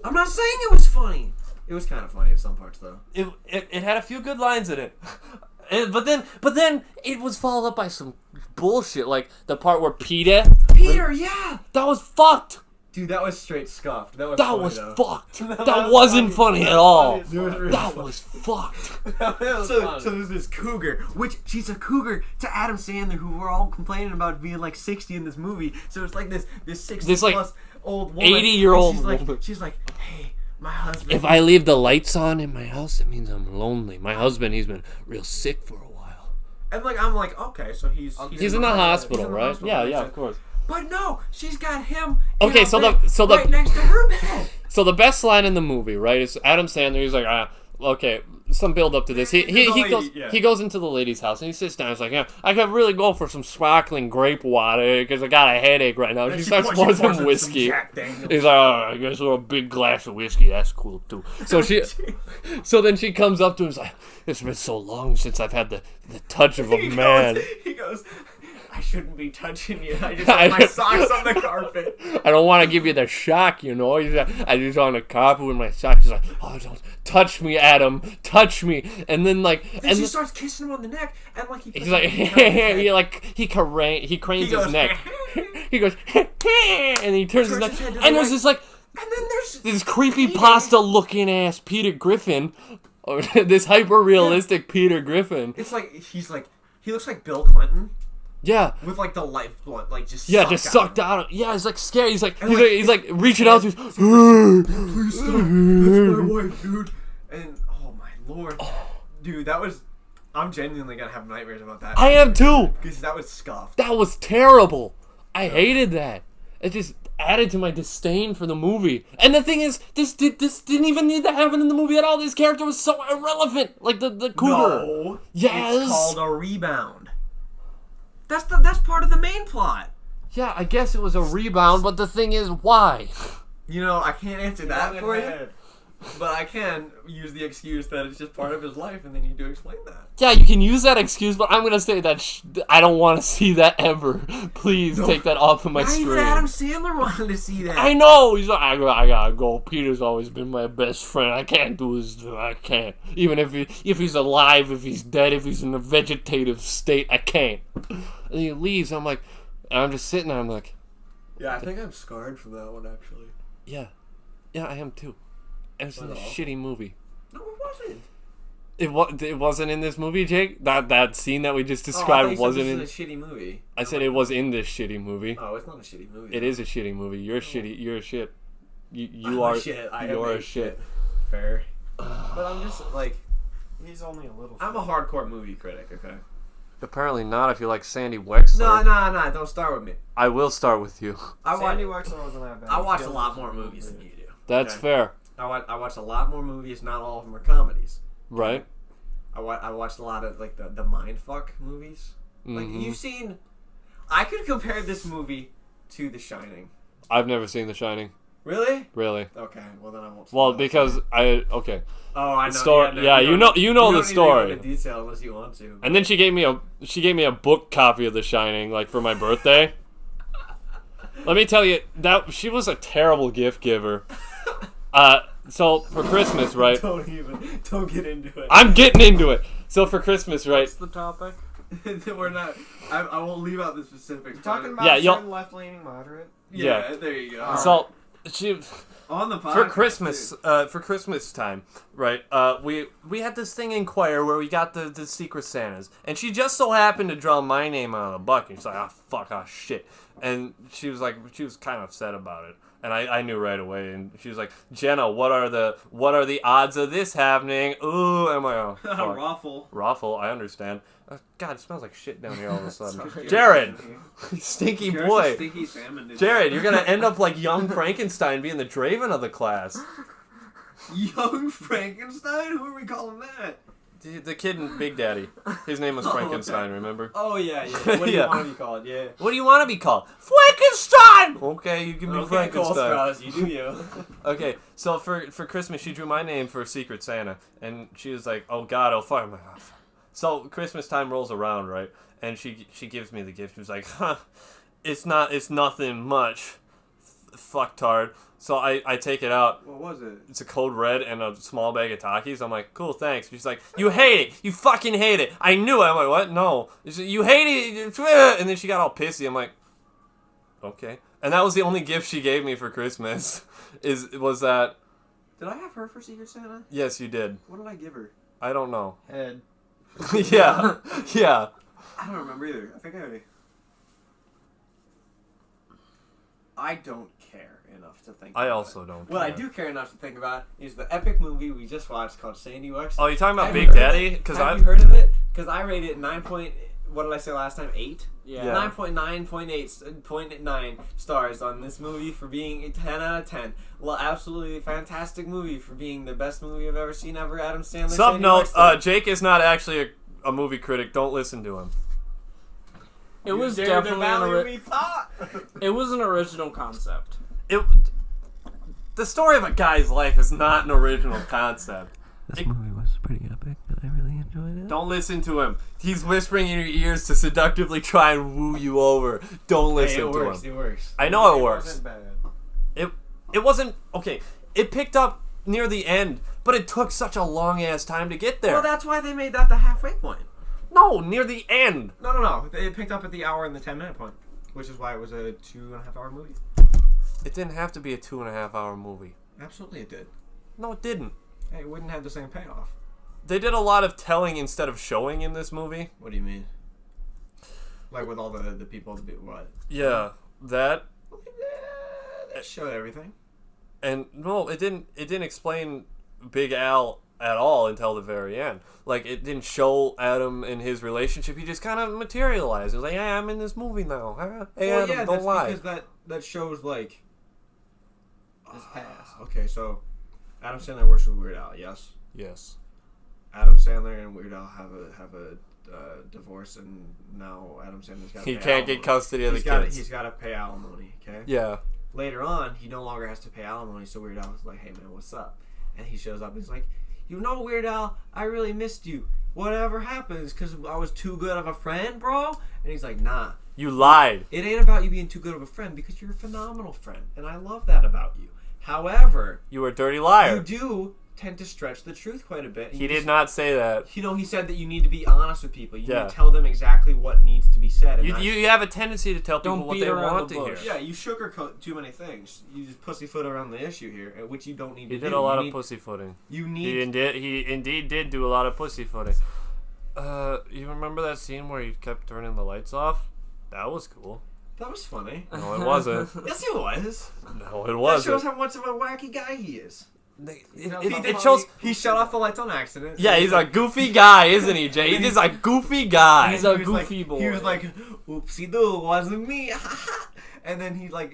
I'm not saying it was funny. It was kind of funny at some parts, though. It had a few good lines in it. But then it was followed up by some bullshit, like the part where Peter, Yeah! that was fucked. Dude, that was straight scuffed. That was That funny, was though. fucked. That wasn't funny at all. It was really That funny. was fucked. So there's this cougar, which she's a cougar to Adam Sandler, who we're all complaining about being like 60 in this movie. So it's like this 60 This, like, plus old woman. 80-year-old and she's like, hey, my husband. If I leave the lights on in my house, it means I'm lonely. My husband, he's been real sick for a while. And I'm like, okay, so he's He's in the hospital, he's in the right? hospital, Yeah, right? of course. But no, she's got him. in Okay, a so bed right next to her bed. So the best line in the movie, right, is Adam Sandler. He's like, okay, some build up to this. He goes into the lady's house and he sits down. He's like, yeah, I could really go for some sparkling grape water because I got a headache right now. She starts pouring some whiskey. He's like, oh, I guess a big glass of whiskey. That's cool too. So then she comes up to him and is like, it's been so long since I've had the touch of a man. He goes, I shouldn't be touching you. I just have my socks on the carpet. I don't want to give you the shock, you know. He's like, I just on the carpet with my socks. He's like, oh, don't touch me, Adam, touch me. And then Then she starts kissing him on the neck, and like he's like, he cranes his neck. He goes, and he turns his neck, his head to the and there's right. this like, And then there's this creepy pasta looking ass Peter Griffin, or this hyper realistic Peter Griffin. it's like he looks like Bill Clinton Yeah. with like the lifeblood like just Sucked out. Yeah, he's like scared. He's like reaching out to his. Please stop. That's my wife, dude. And oh my lord, dude, that was. I'm genuinely gonna have nightmares about that. I am too. Because that was scuffed. That was terrible. I hated that. It just added to my disdain for the movie. And the thing is, this didn't even need to happen in the movie at all. This character was so irrelevant. Like the cougar. No. Yes. It's called a rebound. That's part of the main plot. Yeah, I guess it was a rebound, but the thing is, why? You know, I can't answer that for you. But I can use the excuse that it's just part of his life, and then you do explain that. Yeah, you can use that excuse, but I'm gonna say that I don't want to see that ever. Please take that off of my Not screen. even Adam Sandler wanted to see that. I know. He's like, I gotta go. Peter's always been my best friend. I can't do this. I can't. Even if he's alive, if he's dead, if he's in a vegetative state, I can't. And he leaves. I'm like, and I'm just sitting there. I'm like, Yeah, I think I'm scarred from that one, actually. yeah, I am too. And it's in a shitty movie. No, it wasn't. It wasn't in this movie, Jake. That scene that we just I described thought wasn't you in. said this is a shitty movie. I said it was in this shitty movie. Oh, it's not a shitty movie. It is a shitty movie. You're shitty. You're a shit. You I'm are a shit. I am You're a a shit. Fair. But I'm just like, He's only a little. I'm a hardcore movie critic. Okay. Apparently not. If you like Sandy Wexler. No. Don't start with me. I will start with you. Sandy Wexler wasn't that bad. I watch a lot more movies than you do. That's Okay. fair, I watch a lot more movies. Not all of them are comedies. right? I watched a lot of like the mindfuck movies. Like you've seen. I could compare this movie to The Shining. I've never seen The Shining. Really? Really? Okay. Well then I won't. Well, spoil it. because okay. Oh, I know. Story- no, yeah, you know the don't need to go story. into detail unless you want to. And then she gave me a book copy of The Shining, like for my birthday. Let me tell you that she was a terrible gift giver. So for Christmas, right? Don't get into it. I'm getting into it. So for Christmas, right? What's the topic? We're not. I won't leave out the specifics. You're talking about Yeah, a you'll- certain left-leaning moderate. Yeah, there you go. So she On the podcast, for Christmas time, right? We had this thing in choir where we got the Secret Santas, and she just so happened to draw my name on the bucket. She's like, shit, and she was kind of upset about it, and I knew right away. And she was like, Jenna, what are the odds of this happening? Ooh, am I? Oh, fuck. Raffle, I understand. God, it smells like shit down here all of a sudden. Jerod, stinky Jared's boy. a stinky salmon. Jared, you're gonna end up like young Frankenstein being the Draven of the class. Young Frankenstein? Who are we calling that? The kid in Big Daddy. His name was Frankenstein, remember? Oh, yeah. What do you Yeah. want to be called? Yeah. What do you want to be called? Frankenstein! Okay, you can be Okay, Cole Frankenstein. Sprouse, you do you. Okay, so for Christmas, she drew my name for Secret Santa, and she was like, oh God, oh fuck. So Christmas time rolls around, right? And she gives me the gift. She was like, it's nothing much, fucktard. So I take it out. What was it? It's a Code Red and a small bag of Takis. I'm like, cool, thanks. She's like, you hate it. You fucking hate it. I knew it. I'm like, what? No. She's like, you hate it. And then she got all pissy. I'm like, okay. And that was the only gift she gave me for Christmas. Was that? Did I have her for Secret Santa? Yes, you did. What did I give her? I don't know. Head. Yeah. Yeah. I don't remember either. I think I don't care enough to think I about also don't. What I care. do care enough to think about is the epic movie we just watched called Sandy Wexler. Oh, you talking about Have Big you heard Daddy? of it? Because Have I've you heard of it? Because I rated it 9 point. What did I say last time? 8. Yeah. 9.9 stars on this movie for being a 10 out of 10. Well, absolutely fantastic movie for being the best movie I've ever seen ever. Adam Sandler. Sub Sandy note, Wexler. Jake is not actually a movie critic. Don't listen to him. It was You dare to definitely value me thought. it was an original concept. The story of a guy's life is not an original concept. This movie was pretty epic, and I really enjoyed it. Don't listen to him. He's whispering in your ears to seductively try and woo you over. Don't listen Hey, it to works. him. It works. I know it works. wasn't bad. It wasn't okay. It picked up near the end, but it took such a long ass time to get there. Well, that's why they made that the halfway point. No, near the end. No. It picked up at the hour and the 10-minute point, which is why it was a 2.5-hour movie. It didn't have to be a 2.5-hour movie. Absolutely, it did. No, it didn't. Hey, it wouldn't have the same payoff. They did a lot of telling instead of showing in this movie. What do you mean? Like with all the people to do what? Yeah, that. They showed everything. And no, it didn't explain Big Al at all until the very end. Like, it didn't show Adam and his relationship. He just kind of materialized. It was like, hey, I'm in this movie now. Huh? Hey, Well, Adam, yeah, don't that's lie. because that shows like His past. Okay, so Adam Sandler works with Weird Al. Yes. Yes. Adam Sandler and Weird Al have a divorce, and now Adam Sandler's got. He can't get custody of the kids. He's got to pay alimony. Okay. Yeah. Later on, he no longer has to pay alimony, so Weird Al is like, "Hey man, what's up?" And he shows up. And he's like, "You know, Weird Al, I really missed you. Whatever happens, because I was too good of a friend, bro." And he's like, "Nah, You lied. it ain't about you being too good of a friend, because you're a phenomenal friend, and I love that about you. However, You were a dirty liar. you do tend to stretch the truth quite a bit. He did not say that. You know, he said that you need to be honest with people. You Yeah. need to tell them exactly what needs to be said. And You have a tendency to tell people Don't what beat they around want the to hear. bush. yeah, you sugarcoat too many things. You just pussyfoot around the issue here, which you don't need He to do. did a lot You of need- pussyfooting. You He need. indeed did do a lot of pussyfooting. You remember that scene where he kept turning the lights off? That was cool. That was funny. No, it wasn't. Yes, it was. No, it That wasn't. shows how much of a wacky guy he is. It shows. He shut off the lights on accident. Yeah, he's a goofy guy, isn't he, Jay? He's just a goofy guy. He's a He was like- goofy boy. He was like, "Oopsie doo, wasn't me." And then he's like,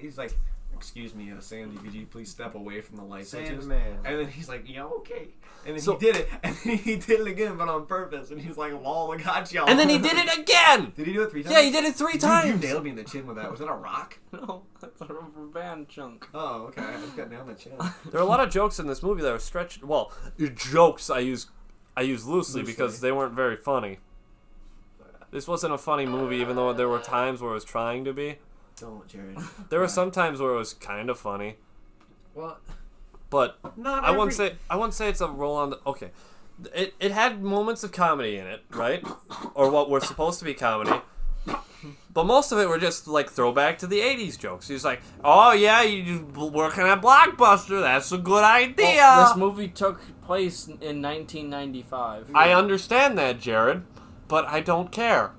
"Excuse me, Sandy, could you please step away from the light switches?" Sandman. And then he's like, "Yeah, okay." And then So- he did it, and then he did it again, but on purpose. And he's like, "Lol, I got y'all." And then he did it again. Did he do it 3 times? Yeah, he did it 3 Dude, times. you nailed me in the chin with that. Was that a rock? No, that's a rubber band chunk. Oh, okay. I just got nailed in the chin. There are a lot of jokes in this movie that are stretched. Well, jokes I use loosely because they weren't very funny. This wasn't a funny movie, even though there were times where it was trying to be. Don't, Jared. There were some times where it was kind of funny, Well, but not I every... wouldn't say it's a roll on the. Okay, it had moments of comedy in it, right? Or what were supposed to be comedy. But most of it were just like throwback to the 80s jokes. He's like, oh yeah, you working at Blockbuster, that's a good idea. Well, this movie took place in 1995. I understand that, Jerod, but I don't care.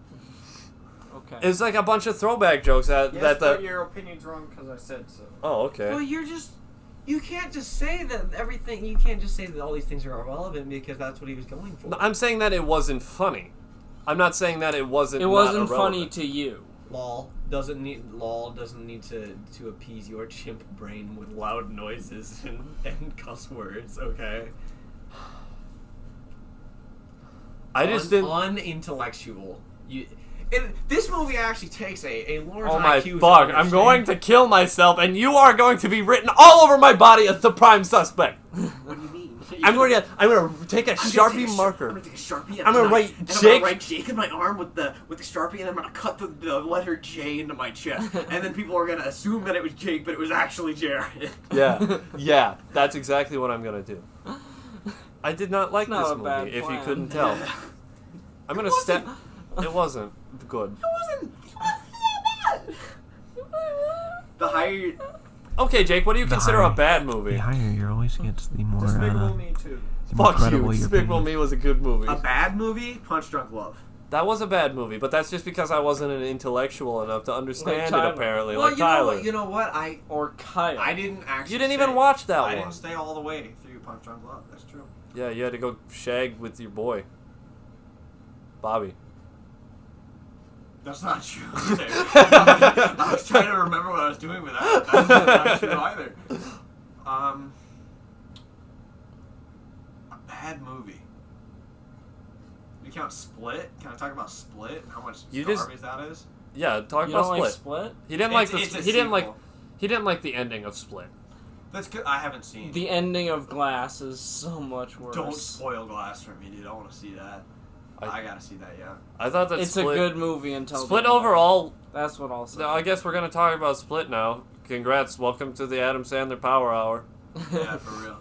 Okay. It's like a bunch of throwback jokes that your opinion's wrong because I said so. Oh, okay. Well, you can't just say that everything. You can't just say that all these things are irrelevant because that's what he was going for. No, I'm saying that it wasn't funny. I'm not saying that it wasn't. It wasn't not funny irrelevant. to you. Lol doesn't need to appease your chimp brain with loud noises and cuss words. Okay. I just didn't. Unintellectual. This movie actually takes a Lawrence Oh my IQ. fuck! I'm going to kill myself, and you are going to be written all over my body as the prime suspect. What do you mean? I'm going to take a Sharpie marker. I'm gonna take a Sharpie. And I'm gonna write I'm Jake. gonna write Jake in my arm with the Sharpie, and I'm gonna cut the letter J into my chest, and then people are gonna assume that it was Jake, but it was actually Jerod. Yeah, that's exactly what I'm gonna do. I did not like It's not this a bad movie. If you plan. couldn't tell, I'm gonna step. It wasn't good. The higher. Okay, Jake, what do you consider a bad movie? higher your voice gets, the more Despicable Me too. Fuck you. incredible your Despicable opinion. Me was a good movie. A bad movie, Punch Drunk Love. That was a bad movie, but that's just because I wasn't an intellectual enough to understand it. Tyler. Apparently, Well, like Tyler. You know what? Or Kyle. I didn't actually. You didn't even watch that I one. didn't stay all the way through Punch Drunk Love. That's true. Yeah, you had to go shag with your boy, Bobby. That's not true. I was trying to remember what I was doing with that. That's not true either. A bad movie. You count Split? Can I talk about Split? How much garbage that is? Yeah, talk You about don't like Split. Split? He didn't like the. It's a He didn't like. sequel. He didn't like the ending of Split. That's good. I haven't seen. The ending of Glass is so much worse. Don't spoil Glass for me, dude. I want to see that. I gotta see that. Yeah. I thought that It's Split, a good movie until Split the end. overall. That's what I'll say. I guess we're gonna talk about Split now. Congrats, welcome to the Adam Sandler Power Hour. Yeah, for real.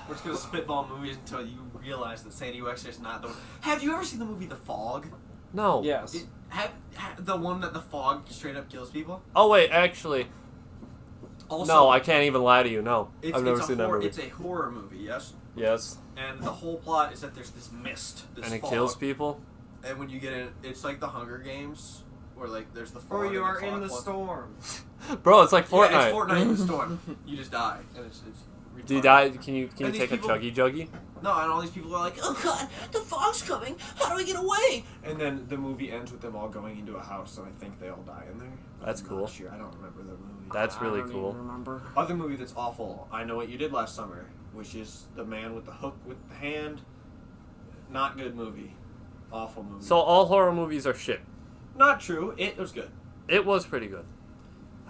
We're just gonna spitball movies until you realize that Sandy Wexler is not the one. Have you ever seen the movie The Fog? No. Yes. The one that the fog straight up kills people? Oh wait, actually, Also, no. I can't even lie to you. No, I've never a seen that horror, movie. It's a horror movie, yes? Yes, And the whole plot is that there's this mist, this and it fog, kills people. and when you get in, it's like the Hunger Games, where like there's the fog. Or you and are in the clock. storm. Bro, it's like Fortnite. Yeah, it's Fortnite in the storm. You just die, and it's Do you retarded. die? Can you And these take people- a chuggy juggy? No, and all these people are like, oh god, the fog's coming, how do I get away? And then the movie ends with them all going into a house, and I think they all die in there. That's I'm cool. not sure, I don't remember the movie. That's really I don't cool. even remember. Other movie that's awful, I Know What You Did Last Summer, which is the man with the hook with the hand. Not good movie. Awful movie. So all horror movies are shit. Not true, it was good. It was pretty good.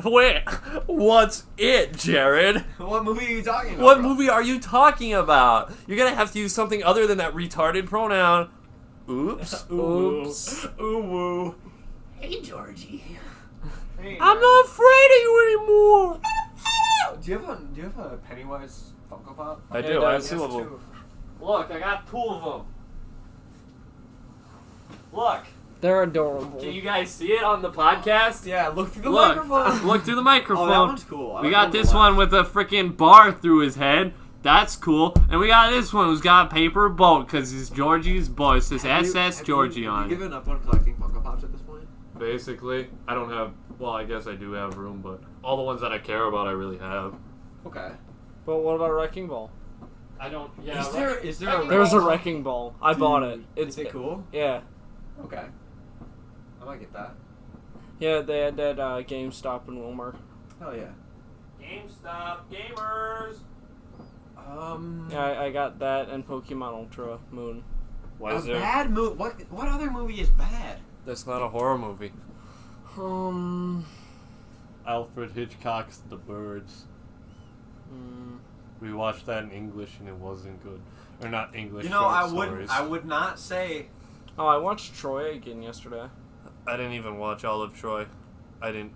Wait, what's it, Jerod? What movie are you talking about? What bro? movie are you talking about? You're gonna have to use something other than that retarded pronoun. Oops. Oops. Ooh woo. Hey Georgie. Hey, I'm not afraid of you anymore. Do you have a Pennywise Funko Pop? I do. I have Yes, two of them. Look, I got two of them. Look, They're adorable. can you guys see it on the podcast? Yeah, look through the Look, microphone. look through the microphone. Oh, that one's cool. I We like got the this left. one with a freaking bar through his head. That's cool. And we got this one who's got a paper boat because it's Georgie's boat. It says SS Georgie on Have it. you given up on collecting Funko Pops at this point? Basically, I don't have. Well, I guess I do have room, but all the ones that I care about, I really have. Okay. But what about Wrecking Ball? I don't. Yeah. Is there a There's a Wrecking Ball. I bought it. Is it cool? Yeah. Okay. I might get that. Yeah, they had that GameStop in Wilmer. Hell yeah. GameStop gamers. Yeah, I got that and Pokemon Ultra Moon. Why A is there? bad movie. What other movie is bad? That's not a horror movie. Um. Alfred Hitchcock's The Birds. We watched that in English and it wasn't good. Or not English. You know, short I stories. would not say. Oh, I watched Troy again yesterday. I didn't even watch all of Troy. I didn't.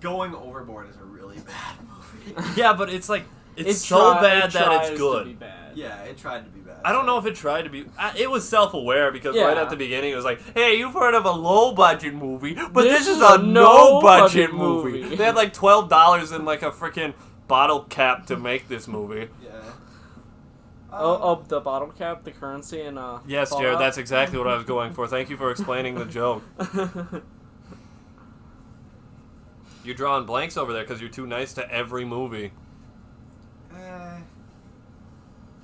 Going Overboard is a really bad movie. Yeah, but it's like It's so bad that it's good. To be bad. Yeah, it tried to be bad. I don't know if it tried to be. It was self-aware because Yeah. right at the beginning it was like, "Hey, you've heard of a low-budget movie, but this is is a a no-budget no-budget movie." movie. They had like $12 in like a freaking bottle cap to make this movie. Yeah. The bottle cap, the currency, and Yes, Fallout? Jared, that's exactly what I was going for. Thank you for explaining the joke. You're drawing blanks over there because you're too nice to every movie.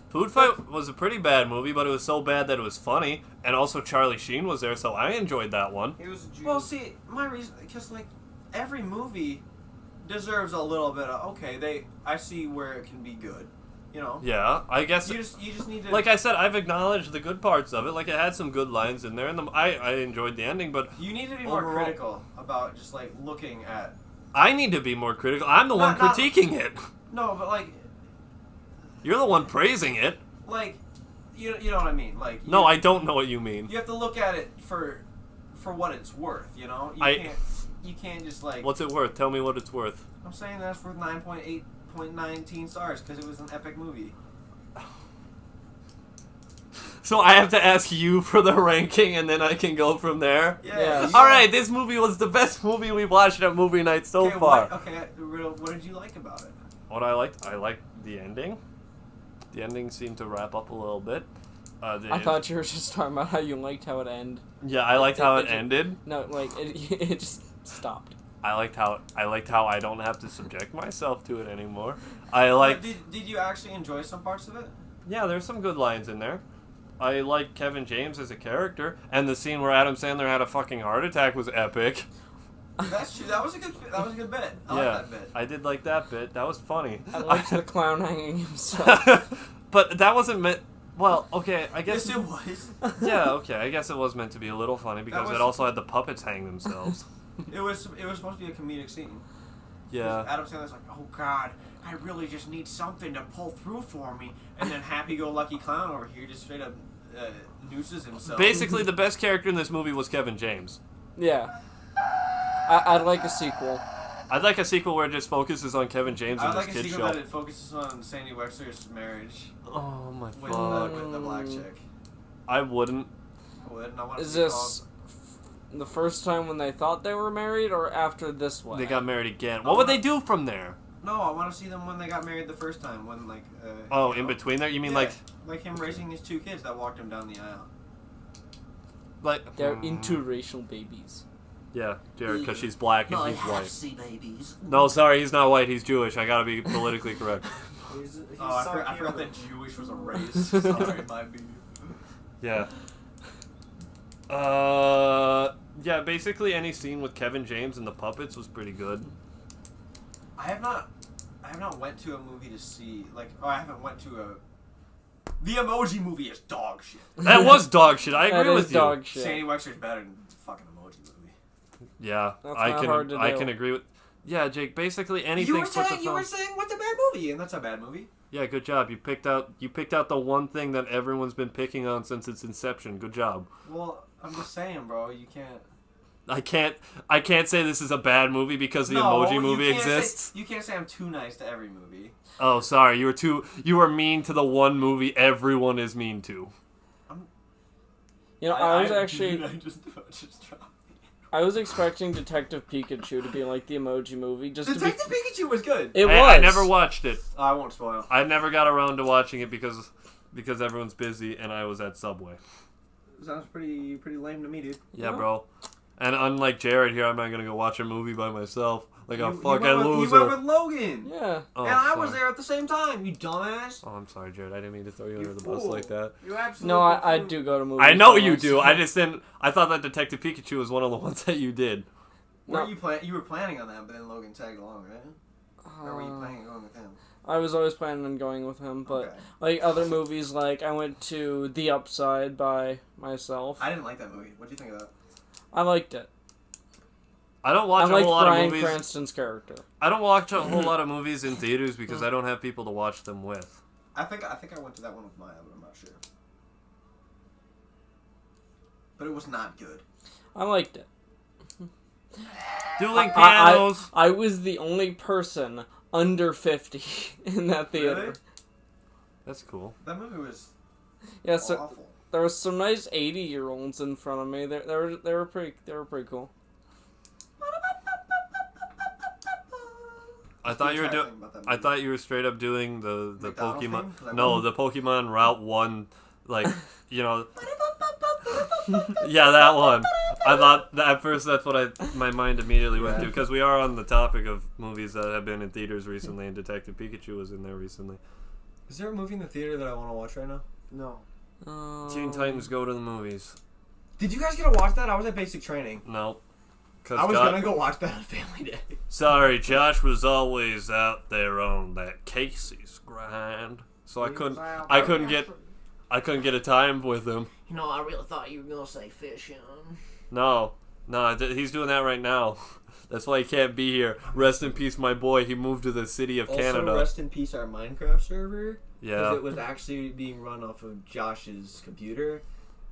Food Fight was a pretty bad movie, but it was so bad that it was funny. And also Charlie Sheen was there, so I enjoyed that one. He was a Jew. Well, see, my reason, because like every movie deserves a little bit of I see where it can be good, you know. Yeah, I guess. You just need to. Like I said, I've acknowledged the good parts of it. Like it had some good lines in there, and I enjoyed the ending. But you need to be more overall- critical about just like looking at. I need to be more critical. I'm the one Not- critiquing it. No, but like You're the one praising it. you know what I mean. Like No, I don't know what you mean. You have to look at it for what it's worth. You know. You can't just like. What's it worth? Tell me what it's worth. I'm saying that's worth 9.8.19 stars because it was an epic movie. So I have to ask you for the ranking, and then I can go from there. Yeah. All right, this movie was the best movie we've watched at movie night so far. What did you like about it? What I liked the ending. The ending seemed to wrap up a little bit. I thought you were just talking about how you liked how it ended. Yeah, I liked how it ended. No, like it just stopped. I liked how I don't have to subject myself to it anymore. I liked. Did you actually enjoy some parts of it? Yeah, there's some good lines in there. I like Kevin James as a character, and the scene where Adam Sandler had a fucking heart attack was epic. That's true. That was a good bit. I Yeah, like that bit. I did like that bit. That was funny. I liked the clown hanging himself. But that wasn't meant. Well, okay, I guess. Yes, it was. Yeah, okay, I guess it was meant to be a little funny because was- it also had the puppets hang themselves. It was supposed to be a comedic scene. Yeah. Adam Sandler's like, oh God, I really just need something to pull through for me, and then happy-go-lucky clown over here just straight up nooses himself. Basically, the best character in this movie was Kevin James. Yeah. I'd like a sequel. I'd like a sequel where it just focuses on Kevin James and I'd his like a kid sequel show. that it focuses on Sandy Wexler's marriage Oh my with fuck. with the black chick. I wouldn't. I would, and I want it Is to be this the first time when they thought they were married, or after this one? They got married again. What would they do from there? No, I want to see them when they got married the first time. When Oh, you in know, between there? You mean yeah, like him raising his two kids that walked him down the aisle. like They're interracial babies. Yeah, Jared, because she's black and he's white. see babies. No, sorry, he's not white. He's Jewish. I gotta be politically correct. I forgot that Jewish was a race. Sorry, my bad. Yeah. Yeah. Basically, any scene with Kevin James and the puppets was pretty good. I have not went to a movie to see I haven't went to a. The Emoji Movie is dog shit. That was dog shit. I That agree is with you. dog shit. Sandy Wexler's better than the fucking Emoji Movie. Yeah, That's I not can. hard to I do. can agree with. Yeah, Jake. Basically, anything. You were put the saying film- what's a bad movie, and that's a bad movie. Yeah, good job. You picked out the one thing that everyone's been picking on since its inception. Good job. Well, I'm just saying, bro. You can't. I can't say this is a bad movie because the Emoji Movie exists. You can't say I'm too nice to every movie. Oh, sorry. You were mean to the one movie everyone is mean to. You know, I was expecting Detective Pikachu to be like the Emoji Movie. Detective Pikachu was good. It was. I never watched it. I won't spoil. I never got around to watching it because everyone's busy and I was at Subway. Sounds pretty lame to me, dude. Yeah, Yeah. bro. And unlike Jared here, I'm not gonna go watch a movie by myself like a fucking You loser. went with Logan. Yeah. Oh, And I was sorry. there at the same time, you dumbass. Oh, I'm sorry, Jared. I didn't mean to throw you You under the bus fool. like that. You absolutely. No, I do go to movies. I know by you do. myself. I just didn't. I thought that Detective Pikachu was one of the ones that you did. Were you You were planning on that, but then Logan tagged along, right? Or were you planning on going with him? I was always planning on going with him, but Okay. like other movies, like I went to The Upside by myself. I didn't like that movie. What do you think of that? I liked it. I don't watch I a liked whole lot Bryan of movies. Cranston's character. I don't watch a whole lot of movies in theaters because I don't have people to watch them with. I think I went to that one with Maya, but I'm not sure. But it was not good. I liked it. Dueling Pianos. I was the only person under 50 in that theater. Really? That's cool. That movie was Yeah, so awful. there was some nice 80-year-olds in front of me. They were pretty cool. I thought you were doing. Think about that I movie. thought you were straight up doing the McDonald's Pokemon. thing? 'Cause I No, wouldn't- the Pokemon Route 1, like, yeah, that one. I thought at first that's what my mind immediately went to, because we are on the topic of movies that have been in theaters recently, and Detective Pikachu was in there recently. Is there a movie in the theater that I want to watch right now? No. Teen Titans Go to the Movies. Did you guys get to watch that? I was at basic training. No. I was gonna go watch that on Family Day. Sorry, Josh was always out there on that Casey's grind, so I couldn't get a time with him. You know, I really thought you were gonna say fishing. No, he's doing that right now. That's why he can't be here. Rest in peace, my boy. He moved to the city of Canada. Also, rest in peace, our Minecraft server. Yeah. Because it was actually being run off of Josh's computer.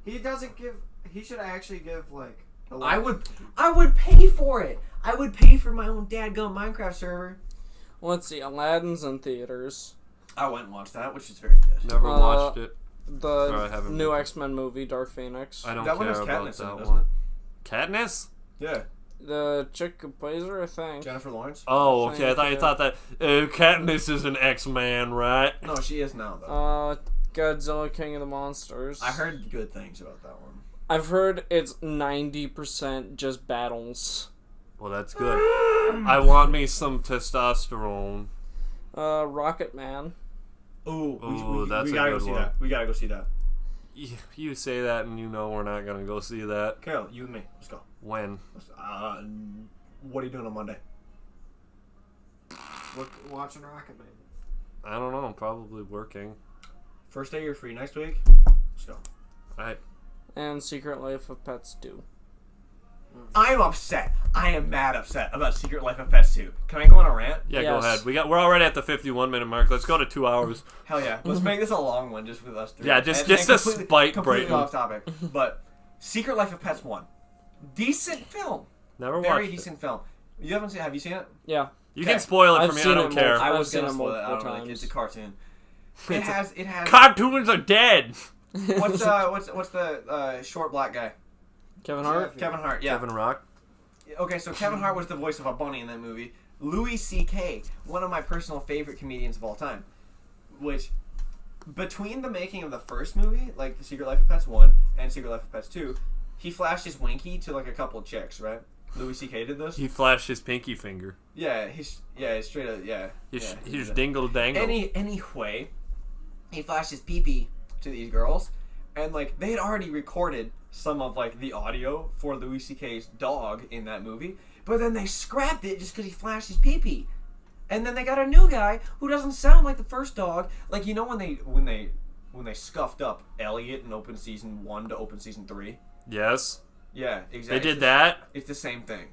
He doesn't give. He should actually give like. I would pay for it. I would pay for my own dadgum Minecraft server. Let's see, Aladdin's in theaters. I went and watched that, which is very good. Never watched it. The I haven't new been. X-Men movie, Dark Phoenix. I don't That one care has about Katniss in that it, doesn't one. it? Katniss? Yeah. The chick who plays her, I think. Jennifer Lawrence? Oh, okay. I thought you Yeah. thought that Katniss is an X-Man, right? No, she is now, though. Godzilla King of the Monsters. I heard good things about that one. I've heard it's 90% just battles. Well, that's good. I want me some testosterone. Rocket Man. Ooh, that's we a gotta good go see one. that. We gotta go see that. You say that, and you know we're not gonna go see that. Cale, you and me. Let's go. When? What are you doing on Monday? Watching Rocket Man. I don't know. I'm probably working. First day you're free next week? Let's go. Alright. And Secret Life of Pets 2. I am upset. I am mad upset about Secret Life of Pets 2. Can I go on a rant? Yeah, Yes. go ahead. We're already at the 51-minute mark. Let's go to 2 hours. Hell yeah. Let's make this a long one just with us three. Yeah, just And to completely- spite completely Brayton. off topic. But Secret Life of Pets 1. Decent film. Never Very watched decent film. You haven't seen it? Have you seen it? Yeah. You Okay. can spoil it I've for me. I seen don't it care. multiple- I I've was seen gonna it spoil it. I don't multiple really like it. It's a times. cartoon. It has. Cartoons are dead. What's the short black guy? Kevin Hart? Kevin Hart. Yeah. Kevin Rock. Okay, so Kevin Hart was the voice of a bunny in that movie. Louis C.K., one of my personal favorite comedians of all time, which between the making of the first movie, like The Secret Life of Pets 1 and Secret Life of Pets 2, he flashed his winky to like a couple of chicks, right? Louis C.K. did this. He flashed his pinky finger. Yeah, he's straight up, yeah. He did just that. dingle dangle. Anyway, he flashed his pee-pee to these girls, and like they had already recorded some of like the audio for Louis C.K.'s dog in that movie, but then they scrapped it just because he flashed his pee-pee, and then they got a new guy who doesn't sound like the first dog. Like, you know when they scuffed up Elliot in open season 1 to open season 3. Yes. Yeah, exactly. They did that? It's the same thing,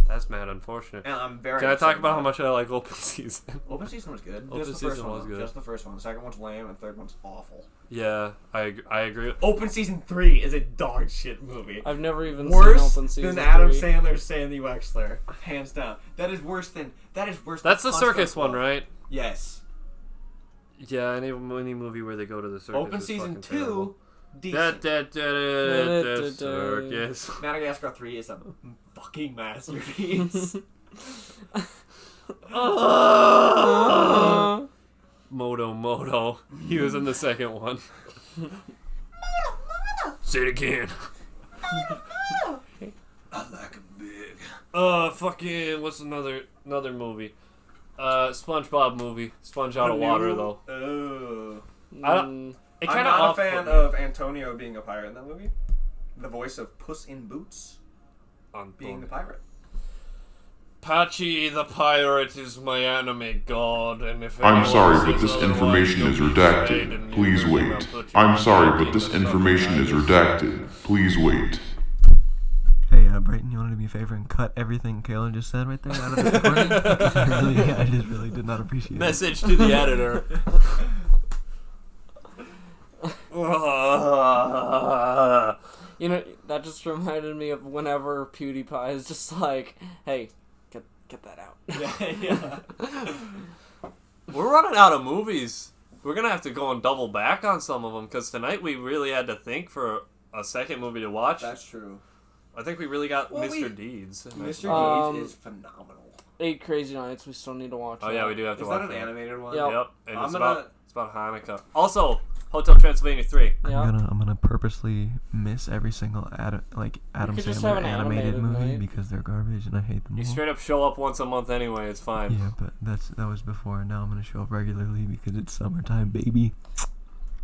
That's mad unfortunate. and I'm very. Can I upset talk about how much I like open season? Open season was good. Open Just the first season one, was good. Just the first one. The second one's lame, and the third one's awful. Yeah, I agree. Open Season 3 is a dog shit movie. I've never even Worse seen Open Season than Adam 3. Sandler's Sandy Wexler, hands down. That is worse than. That's the Punch circus Drunk one, Love. right? Yes. Yeah, any movie where they go to the circus. Open is Season fucking 2, terrible. decent. The circus. Madagascar 3 is a fucking masterpiece. Moto. He was in the second one. Say it again. I like 'em big. Fucking, what's another movie? SpongeBob movie. Sponge out of water, though. Oh. I don't- It I'm kind not a of fan of Antonio being a pirate in that movie. The voice of Puss in Boots being the pirate. Pachi the pirate is my anime god, and if I'm anyone sorry, says but this otherwise, information you'll is be betrayed redacted. and Please you're gonna wait. put your I'm sorry, body but this in the information is sun. redacted. Please wait. Hey, Brayton, you want to do me a favor and cut everything Cale just said right there out of this recording? Because I just really did not appreciate it. Message to the editor. You know, that just reminded me of whenever PewDiePie is just like, hey, get that out. Yeah. We're running out of movies. We're gonna have to go and double back on some of them because tonight we really had to think for a second movie to watch. That's true. I think we really got Well, Mr. Deeds. Mr. Deeds is phenomenal. 8 Crazy Nights. We still need to watch. Oh yeah, we do have to Is watch that an animated one? Yep. Yep. And I'm it's gonna- about Hanukkah. Also, Hotel Transylvania 3. Yeah. I'm gonna purposely miss every single Adam could just Sandler have an animated animated movie night. because they're garbage and I hate them You all. straight up show up once a month anyway. It's fine. Yeah, but that was before. Now I'm gonna show up regularly because it's summertime, baby.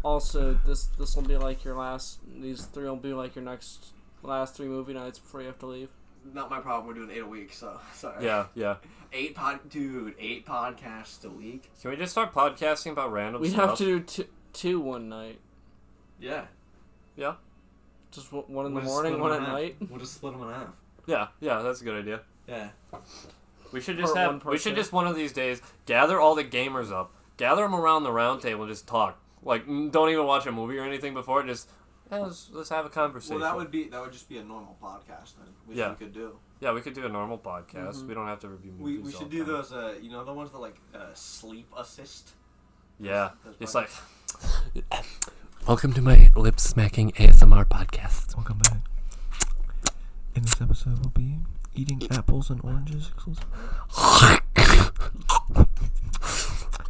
Also, this will be like your last. These 3 will be like your last 3 movie nights before you have to leave. Not my problem. We're doing 8 a week, so sorry. Yeah. 8 podcasts a week. Can we just start podcasting about random We'd stuff? have to do 2 one night. Yeah. Just one in the We'll just morning, split one them at in half. night. We'll just split them in half. Yeah, that's a good idea. Yeah. We should Per just one we should person. just one of these days gather all the gamers up, gather them around the round table, and just talk. Like, don't even watch a movie or anything before. Just let's have a conversation. Well, that would just be a normal podcast then, which Yeah. we could do. Yeah, we could do a normal podcast. Mhm. We don't have to review movies. We all should the do time. those, the ones that like sleep assist. Yeah, Those it's podcasts. like. Welcome to my lip smacking ASMR podcast. Welcome back. In this episode, we'll be eating apples and oranges exclusively.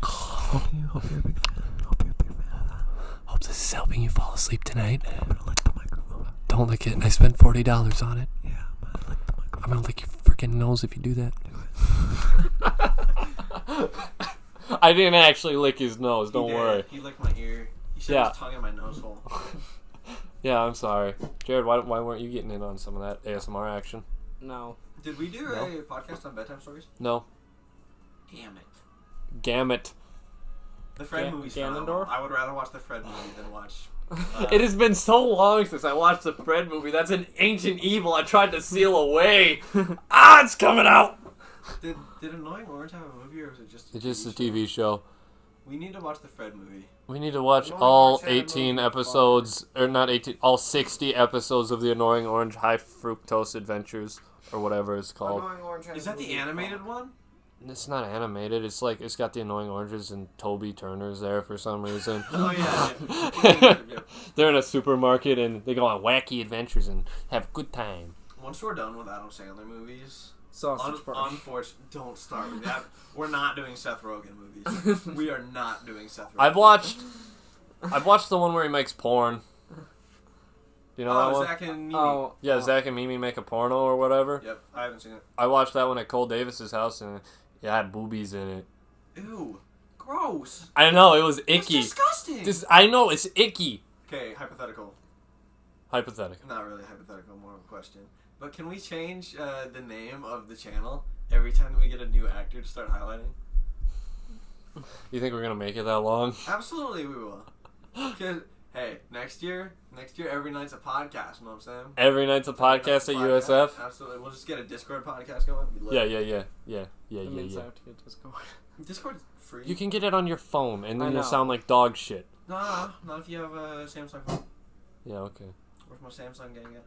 Hope you're a big fan. Hope you're a big fan of that. Hope this is helping you fall asleep tonight. I'm gonna lick the microphone. Don't lick it. I spent $40 on it. Yeah, I'm gonna lick the microphone. I'm gonna lick your freaking nose if you do that. I didn't actually lick his nose. Don't worry. He licked my ear. He shoved Yeah. his tongue in my nose hole. Yeah, I'm sorry, Jared. Why weren't you getting in on some of that ASMR action? No. Did we do No. a podcast on bedtime stories? No. Damn it. Gamut. The Fred movie's phenomenal. Ganondorf? I would rather watch the Fred movie than watch. It has been so long since I watched the Fred movie. That's an ancient evil I tried to seal away. It's coming out. Did Annoying Orange have a movie or was it just? It's just a TV show. We need to watch the Fred movie. We need to watch Annoying all Orange had a 18 movie. episodes, or not 18, all 60 episodes of the Annoying Orange High Fructose Adventures, or whatever it's called. Annoying Orange has Is that a the movie animated called- one? It's not animated. It's like it's got the Annoying Oranges and Toby Turner's there for some reason. Oh yeah. They're in a supermarket and they go on wacky adventures and have a good time. Once we're done with Adam Sandler movies, Sausage Party. unfortunately, don't start with that. We're not doing Seth Rogen movies. We are not doing Seth Rogen. I've watched the one where he makes porn. You know that one? Zach and Mimi. Oh. Yeah, Zach and Mimi make a porno or whatever. Yep, I haven't seen it. I watched that one at Cole Davis's house and it had boobies in it. Ew, gross. I know, it was It's icky. disgusting. I know, it's icky. Okay, hypothetical. Hypothetical. Not really hypothetical, more of a question. But can we change the name of the channel every time we get a new actor to start highlighting? You think we're gonna make it that long? Absolutely, we will. Because hey, next year every night's a podcast. You know what I'm saying? Every night's a podcast at USF? Absolutely, we'll just get a Discord podcast going. It'd be lit. Yeah. That means I have to get Discord. Discord's free. You can get it on your phone and I then you'll know. sound like dog shit. Nah, not if you have a Samsung phone. Yeah, okay. Where's my Samsung gang at?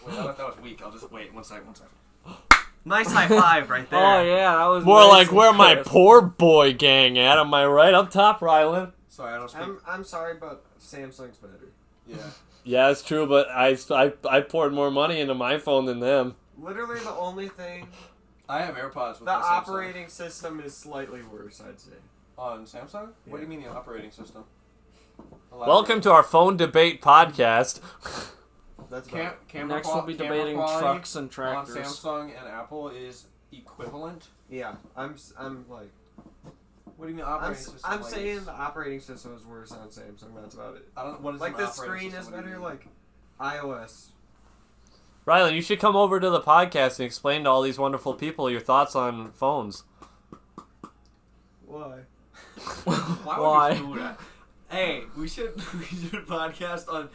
Wait, that was weak. I'll just wait. One second. Nice high five right there. Oh yeah, that was More nice like and where my crisp. poor boy gang at, am I right? Up top, Rylan. Sorry, I don't speak. I'm sorry, but Samsung's better. Yeah. Yeah, it's true, but I poured more money into my phone than them. Literally, the only thing, I have AirPods with the my Samsung. operating system is slightly worse, I'd say. On Samsung? What do you mean the operating system? Elaborate. Welcome to our phone debate podcast. That's Camera Next we'll be camera debating quality trucks and on tractors. Samsung and Apple is equivalent. Yeah, I'm like, What do you mean operating system? I'm like saying it's- the operating system is worse on Samsung. That's about it. I don't. What is Like an the operating screen is system? What do you better. mean? Like iOS. Rylan, you should come over to the podcast and explain to all these wonderful people your thoughts on phones. Why? Why Why? would you do that? Hey, we should podcast on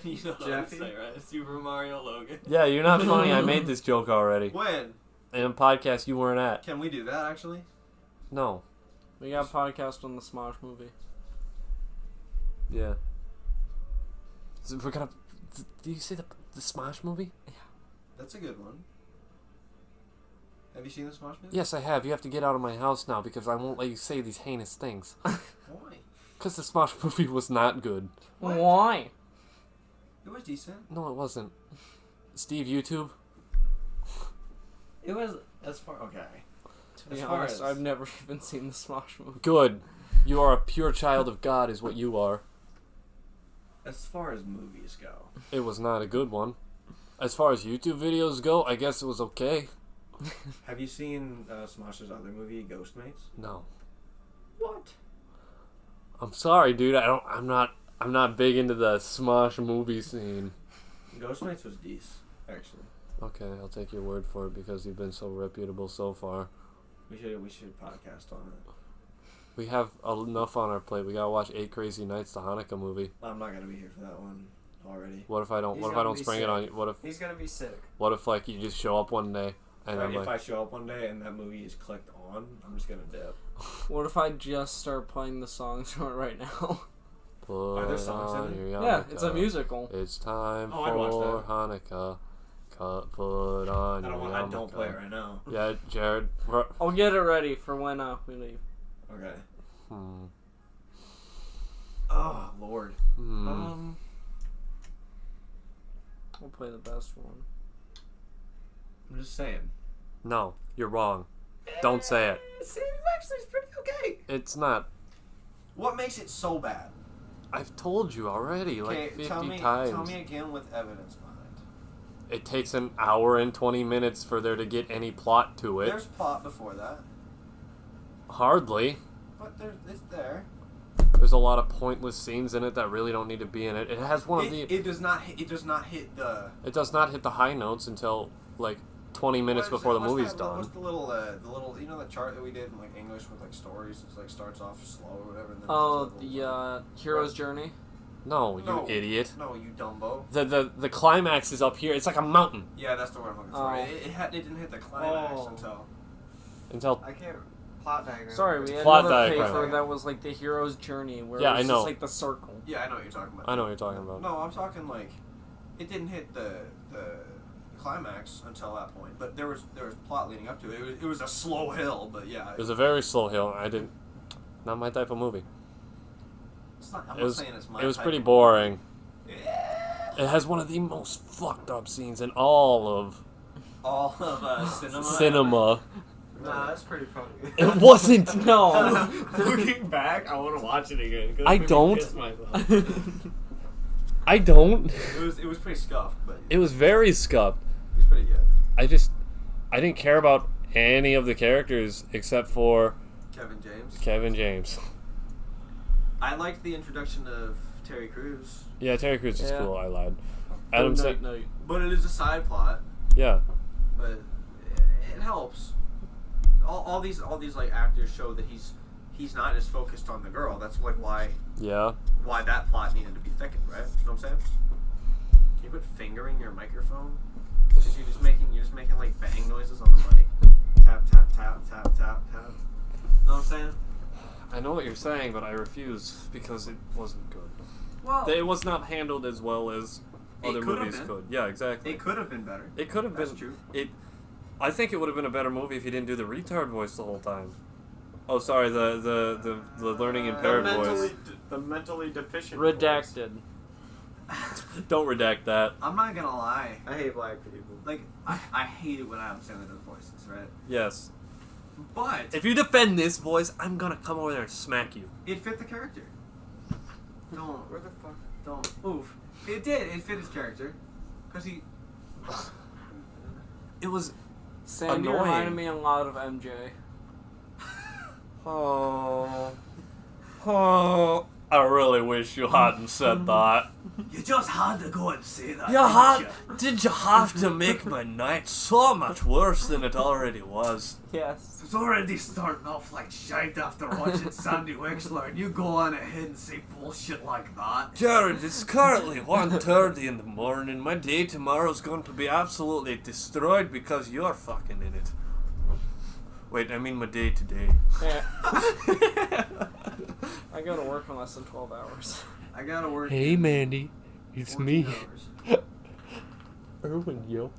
you know what I'm Jeffy? saying, right? Super Mario Logan. Yeah, you're not funny. I made this joke already. When In a podcast you weren't at. can we do that? Actually, No. We got a podcast on the Smosh movie. Yeah. So we're gonna... Did you say the Smosh movie? that's a good one. Have you seen the Smosh movie? Yes, I have. You have to get out of my house now because I won't let you say these heinous things. Why? Because the Smosh movie was not good. What? Why? It was decent. No, it wasn't. Steve, YouTube? It was as far okay. To be As far honest, as- I've never even seen the Smosh movie. Good. You are a pure child of God is what you are. As far as movies go, It was not a good one. As far as YouTube videos go, I guess it was okay. have you seen Smosh's other movie, Ghostmates? No. What? I'm sorry, dude. I'm not big into the Smosh movie scene. Ghostmates was decent, actually. Okay, I'll take your word for it because you've been so reputable so far. We should podcast on it. We have enough on our plate. We gotta watch 8 Crazy Nights, the Hanukkah movie. I'm not gonna be here for that one already. What if I don't? He's What if I gonna don't be spring it sick. on you? He's gonna be sick. What if like you just show up one day and I'm If like, I show up one day and that movie is clicked on, I'm just gonna dip. What if I just start playing the songs from it right now? put Are there songs in on it? your Yeah, it's a yarmulke. musical. It's time Oh, I'd watch for that. Hanukkah. Put on I your don't play it yarmulke. right now. Yeah, Jerod. I'll get it ready for when we leave. Okay. Hmm. Oh Lord. Hmm. I'll play the best one. I'm just saying. No, you're wrong. Don't say it. Sandy Wexler's pretty okay. It's not. What makes it so bad? I've told you already, like Okay, 50 tell me times. again with evidence behind. It takes an hour and 20 minutes for there to get any plot to it. There's plot before that, Hardly. but it's there. There's a lot of pointless scenes in it that really don't need to be in it. It has one of the. It does not hit the. It does not hit the high notes until like 20 minutes What is before it? the What's movie's that- done. What's the little you know the chart that we did in like English with like stories? It's like starts off slow or whatever. And then Oh, it's a little- the hero's journey. No, you No. idiot. No, you Dumbo. The climax is up here. It's like a mountain Yeah, that's the word I'm looking for. Oh. It didn't hit the climax Oh. until. I can't. Plot diagram. Sorry, we had Plot another diagram. paper that was like the hero's journey, where Yeah, it was I know. just like the circle. Yeah, I know what you're talking about. I know what you're talking about. No, I'm talking like, it didn't hit the climax until that point, but there was plot leading up to it. It was a slow hill, but yeah. It was a very slow hill. Not my type of movie. It's not, I'm It not was saying it's my it was type pretty of- boring. Yeah. It has one of the most fucked up scenes in all of All of cinema. cinema. Nah, that's pretty funny. It wasn't. No. Looking back, I want to watch it again. 'cause it I made me don't. piss myself. I don't. It was pretty scuffed, but It was very scuffed. it was pretty good. I didn't care about any of the characters except for Kevin James. Kevin James. I liked the introduction of Terry Crews, Yeah, Terry Crews is Yeah. cool. I lied. Adam Night, Sa- night. but it is a side plot. Yeah. But it helps. All these like actors show that he's not as focused on the girl. That's like why Yeah. that plot needed to be thickened, right? You know what I'm saying? Can you quit fingering your microphone? Because you're just making like bang noises on the mic. Tap tap tap tap tap tap. You know what I'm saying? I know what you're saying, but I refuse because it wasn't good. Well, It was not handled as well as It other could have movies been. could. Yeah, exactly. it could have been better. It could have That's been. true. I think it would have been a better movie if he didn't do the retard voice the whole time. Oh, sorry, the learning impaired voice. The mentally deficient. Redacted. Don't redact that. I'm not gonna lie. I hate black people. Like I hate it when Adam Sandler does voices, right? Yes. But If you defend this voice, I'm gonna come over there and smack you. it fit the character. Don't Where the fuck? don't oof. It did. It fit his character, cause he. It was Sandy Annoying. reminded me a lot of MJ. Oh, I really wish you hadn't said that. You just had to go and say that. Did you have to make my night so much worse than it already was? Yes. It's already starting off like shite after watching Sandy Wexler, and you go on ahead and say bullshit like that. Jerod, it's currently 1:30 in the morning. My day tomorrow's going to be absolutely destroyed because you're fucking in it. Wait, I mean my day today. Yeah. I go to work in less than 12 hours. I gotta work. Hey, Mandy. It's 14 me. hours. Erwin, yo.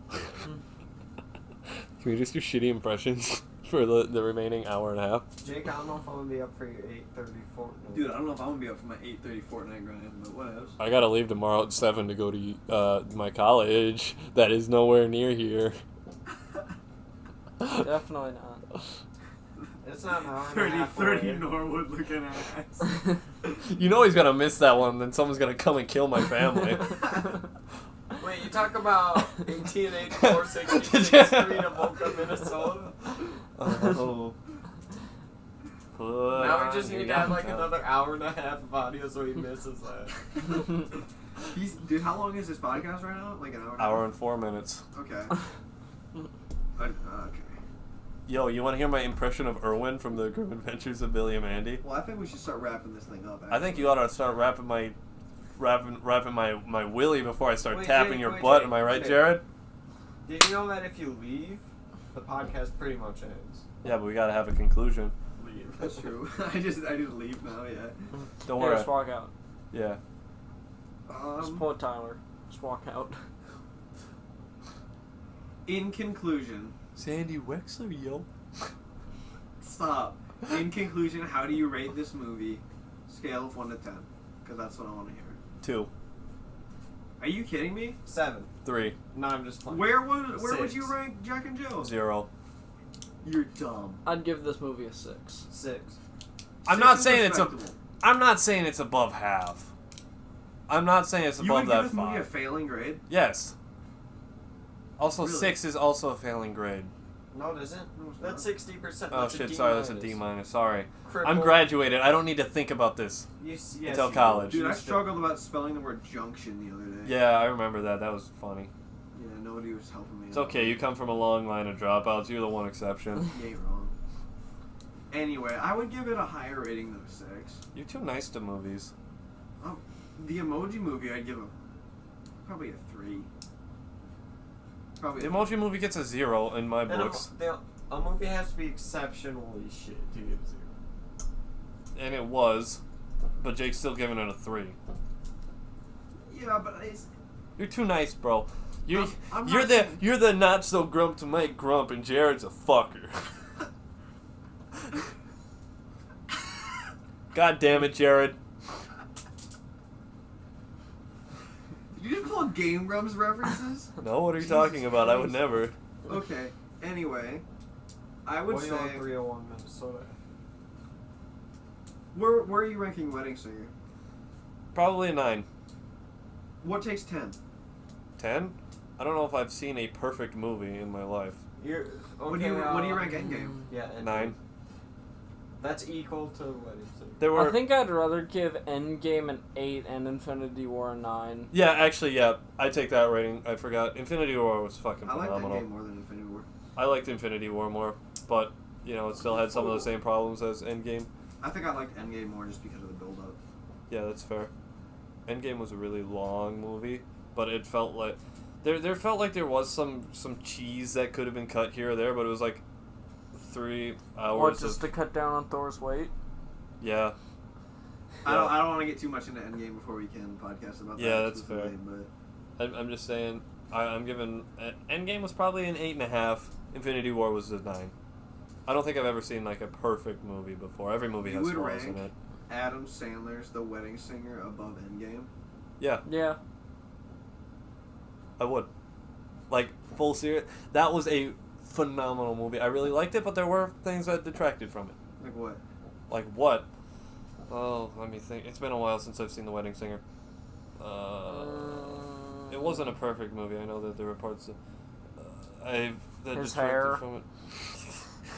Can we just do shitty impressions for the remaining hour and a half? Jake, I don't know if I'm gonna be up for your 8:30 Fortnite. Dude, I don't know if I'm gonna be up for my 8:30 Fortnite grind, but whatever. I gotta leave tomorrow at 7 to go to my college. That is nowhere near here. Definitely not. It's not an hour and a half 30 away. Norwood looking ass. You know he's gonna miss that one, then someone's gonna come and kill my family. Wait, you talk about 1884 66th Street of Boca, Minnesota? Oh. Now we just need to have like another hour and a half of audio so he misses that. Dude, how long is this podcast right now? Like an hour? Hour and 4 minutes. Okay. Okay. Yo, you want to hear my impression of Irwin from the Grim Adventures of Billy and Mandy? Well, I think we should start wrapping this thing up. I think you ought to start wrapping my willy before I start Wait, tapping Jake, your wait, butt. Jake, Am I right, Jake. Jerod? Did you know that if you leave, the podcast pretty much ends? Yeah, but we gotta have a conclusion. Leave. That's true. I just leave now. Yeah. Don't Yeah, worry. just walk out. Yeah. Just pull it, Tyler. Just walk out. In conclusion, Sandy Wexler, yo. stop. In conclusion, how do you rate this movie? Scale of 1 to 10, because that's what I want to hear. 2, Are you kidding me? 7. 3, No, I'm just playing. Where would 6. you rank Jack and Jill? 0. You're dumb. I'd give this movie a 6. 6. I'm 6 not is saying it's respectable. I'm not saying it's above half. I'm not saying it's You would above give that this movie a 5. failing grade? Yes. Also, Really? 6 is also a failing grade. No, it isn't. No, it's That's 60%. Oh That's a shit! D Sorry, that's a minus. D minus. Sorry. Cripple. I'm graduated. I don't need to think about this Yes, until you college. do. Dude, I struggled about spelling the word junction the other day. Yeah, I remember that. That was funny. Yeah, nobody was helping me. It's okay. You come from a long line of dropouts. You're the one exception. You ain't wrong. Anyway, I would give it a higher rating than a 6. You're too nice to movies. The Emoji Movie, I'd give probably a 3. Probably. The Emoji Movie gets a 0 in my And books, a movie has to be exceptionally shit to get a 0. and it was, but Jake's still giving it a 3. Yeah, but it's. You're too nice, bro. I'm not saying- You're the not so grump to make grump, and Jared's a fucker. God damn it, Jerod. Did you just pull Game Grumps references? No, what are you Jesus talking about? I would Christ. never. Okay. Anyway, I would say. 301 Minnesota. Where are you ranking Wedding Singer? Probably a 9. What takes 10? 10? I don't know if I've seen a perfect movie in my life. What do you rank Endgame? Yeah, 9. That's equal to Wedding Singer. There were. I think I'd rather give Endgame an 8 and Infinity War a 9. Yeah, actually, yeah. I take that rating. I forgot. Infinity War was fucking I like phenomenal. Endgame more than Infinity War. I liked Infinity War more, but you know, it still had some of the same problems as Endgame. I think I liked Endgame more just because of the build-up. Yeah, that's fair. Endgame was a really long movie, but it felt like there felt like there was some cheese that could have been cut here or there, but it was like 3 hours. Or just of, to cut down on Thor's weight. yeah. I don't want to get too much into Endgame before we can podcast about that. Yeah, that's exclusively, fair. I'm just saying. I'm giving Endgame was probably an 8.5. Infinity War was a 9. I don't think I've ever seen like a perfect movie before. Every movie You has would flaws in rank it. Adam Sandler's The Wedding Singer above Endgame. Yeah, Yeah. I would. Like full serious. That was a phenomenal movie. I really liked it, but there were things that detracted from it. Like what? Like what? Oh, let me think. It's been a while since I've seen The Wedding Singer. It wasn't a perfect movie. I know that there were parts that His detracted hair. from it.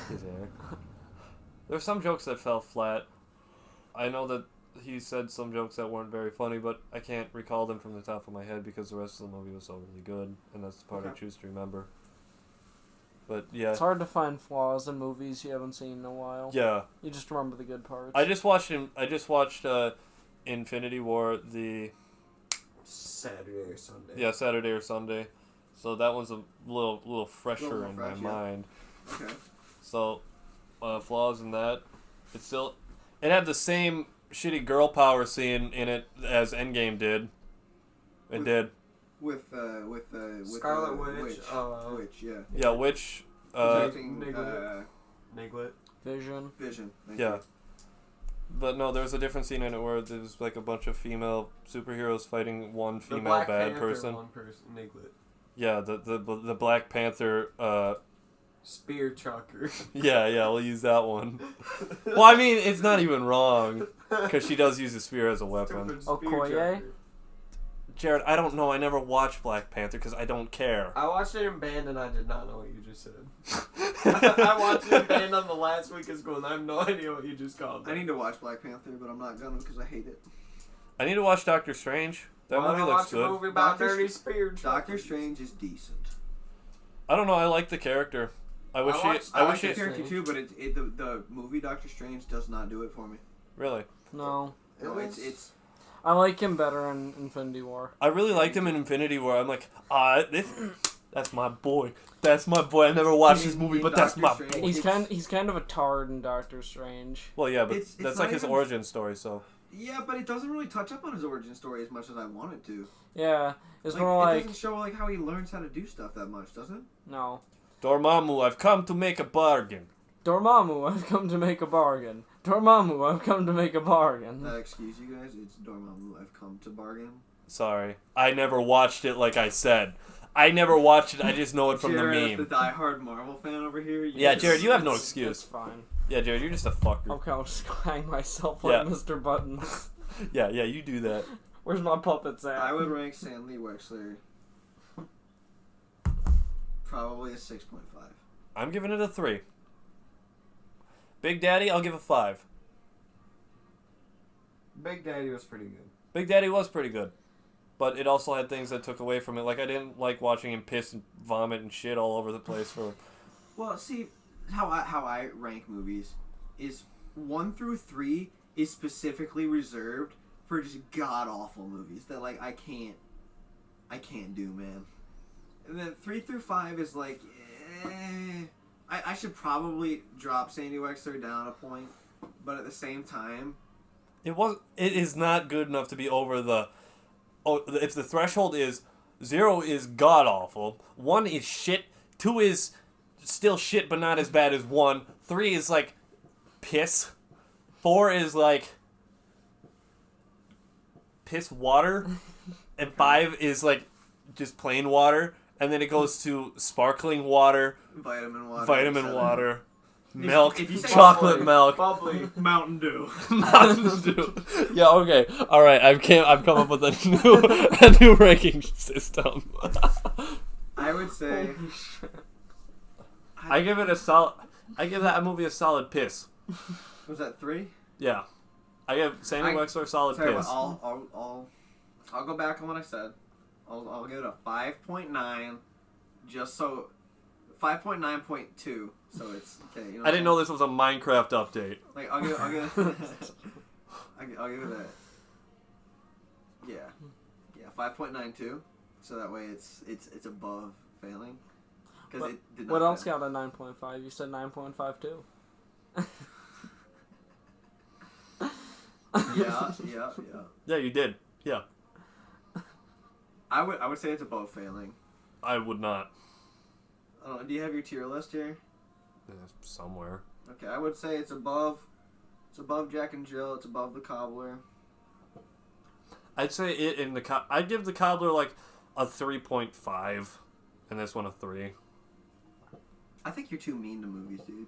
His hair. There were some jokes that fell flat. I know that he said some jokes that weren't very funny, but I can't recall them from the top of my head because the rest of the movie was so really good, and that's the part I Okay. choose to remember. But yeah. It's hard to find flaws in movies you haven't seen in a while. Yeah. You just remember the good parts. I just watched Infinity War the Saturday or Sunday. Yeah, Saturday or Sunday. So that one's a little fresher Little more in fresh, my yeah. mind. Okay. So flaws in that. It had the same shitty girl power scene in it as Endgame did. It did. With Scarlet Witch. Witch. Witch, yeah. Yeah, which Niglet. Vision. Vision. Thank Yeah. you. But no, there was a different scene in it where there's like a bunch of female superheroes fighting one The female Black bad Panther person. One person. Niglet. Yeah, the Black Panther. Spear chucker. Yeah, we'll use that one. Well, I mean, it's not even wrong because she does use a spear as a weapon. Okoye? Jerod, I don't know. I never watched Black Panther because I don't care. I watched it in band and I did not know what you just said. I watched it in band on the last week of school and I have no idea what you just called. I need to watch Black Panther, but I'm not gonna because I hate it. I need to watch Doctor Strange. That movie looks good. A movie about Doctor dirty spear Doctor Strange is decent. I don't know. I like the character. I wish I like the it. character too, but the movie Doctor Strange does not do it for me. Really. No. No, it's I like him better in Infinity War. I really liked him in Infinity War. I'm like, that's my boy. That's my boy. I never watched this movie, but that's my boy. He's kind of a tard in Doctor Strange. Well, yeah, but It's that's not like his even- origin story. So yeah, but it doesn't really touch up on his origin story as much as I want it to. Yeah, it's Like, more it like doesn't show like how he learns how to do stuff that much, does it? no. Dormammu, I've come to make a bargain. Dormammu, I've come to make a bargain. Dormammu, I've come to make a bargain. Excuse you guys, it's Dormammu. I've come to bargain. Sorry, I never watched it. Like I said, I never watched it. I just know it from the Jared, meme. the diehard Marvel fan over here. Yeah, Jared, you have no It's excuse. fine. Yeah, Jared, you're just a fucker. Okay, I'll just hang myself like Yeah. Mr. Buttons. Yeah, you do that. Where's my puppets at? I would rank Sandy Wexler probably a 6.5. I'm giving it a 3. Big Daddy, I'll give a 5. Big Daddy was pretty good. Big Daddy was pretty good. But it also had things that took away from it. Like, I didn't like watching him piss and vomit and shit all over the place for... Well, see, how I rank movies is 1 through 3 is specifically reserved for just god-awful movies that, like, I can't do, man. And then 3 through 5 is like, I should probably drop Sandy Wexler down a point, but at the same time... It is not good enough to be over the... Oh, if the threshold is 0 is god-awful, 1 is shit, 2 is still shit but not as bad as 1, 3 is like piss, 4 is like piss water, and 5 is like just plain water, and then it goes to sparkling water, Vitamin water, milk, if you say chocolate milk, Bubbly. Mountain Dew. Mountain Dew. Yeah, okay, all right. I've come up with a new ranking system. I would say... I give it a solid. I give that movie a solid piss. Was that 3? Yeah, I give Sandy Wexler a solid Tell you piss. what, I'll go back on what I said. I'll give it a 5.9, just so 5.9.2. So it's okay. You know I didn't know this was a Minecraft update. Like I'll give it a 5.92. So that way it's above failing. Because it did not. What else fail. got a 9.5? You said 9.52. Yeah. Yeah, you did. Yeah, I would say it's above failing. I would not. Do you have your tier list here? Somewhere. Okay, I would say it's above. It's above Jack and Jill. It's above the Cobbler. I'd say it in the. I'd give the Cobbler like a 3.5, and this one a 3. I think you're too mean to movies, dude.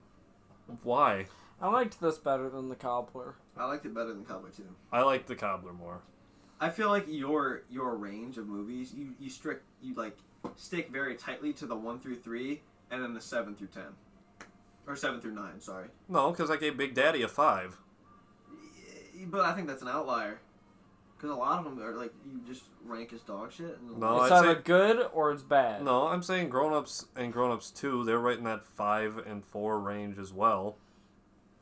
Why? I liked this better than the Cobbler. I liked it better than Cobbler too. I like the Cobbler more. I feel like your range of movies, you stick very tightly to the 1 through 3, and then the 7 through 10, or 7 through 9. Sorry. No, because I gave Big Daddy a 5. But I think that's an outlier, because a lot of them are like you just rank as dog shit. And No, It's I'd either say- good or it's bad. No, I'm saying Grown Ups and Grown Ups 2, they're right in that 5 and 4 range as well.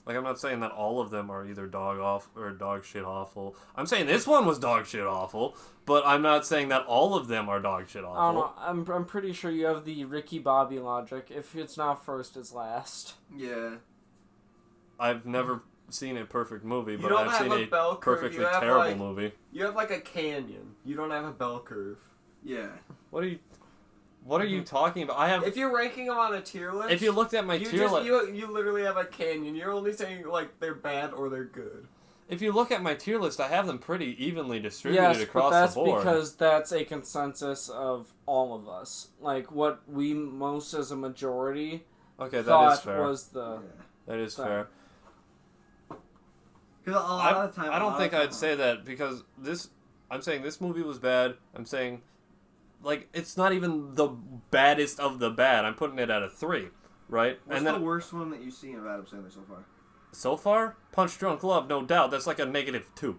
Like, I'm not saying that all of them are either dog off or dog shit awful. I'm saying this one was dog shit awful, but I'm not saying that all of them are dog shit awful. I don't know. I'm pretty sure you have the Ricky Bobby logic. If it's not first, it's last. Yeah. I've never seen a perfect movie, You but don't I've have seen a a bell curve, perfectly you have, terrible like- movie. You have like a canyon. You don't have a bell curve. Yeah. What are you... What are you talking about? I have. If you're ranking them on a tier list, If you looked at my tier list, you literally have a canyon. You're only saying like they're bad or they're good. if you look at my tier list, I have them pretty evenly distributed Yes, across but that's the board. because that's a consensus of all of us. Like, what we most as a majority Okay, that thought is fair. was the... That is thing. fair. Because a lot of the time, I don't think I'd say that because I'm saying this movie was bad. I'm saying, like, it's not even the baddest of the bad. I'm putting it at a 3, right? What's and then the worst one that you've seen of Adam Sandler so far? so far, Punch Drunk Love, no doubt. That's like a -2.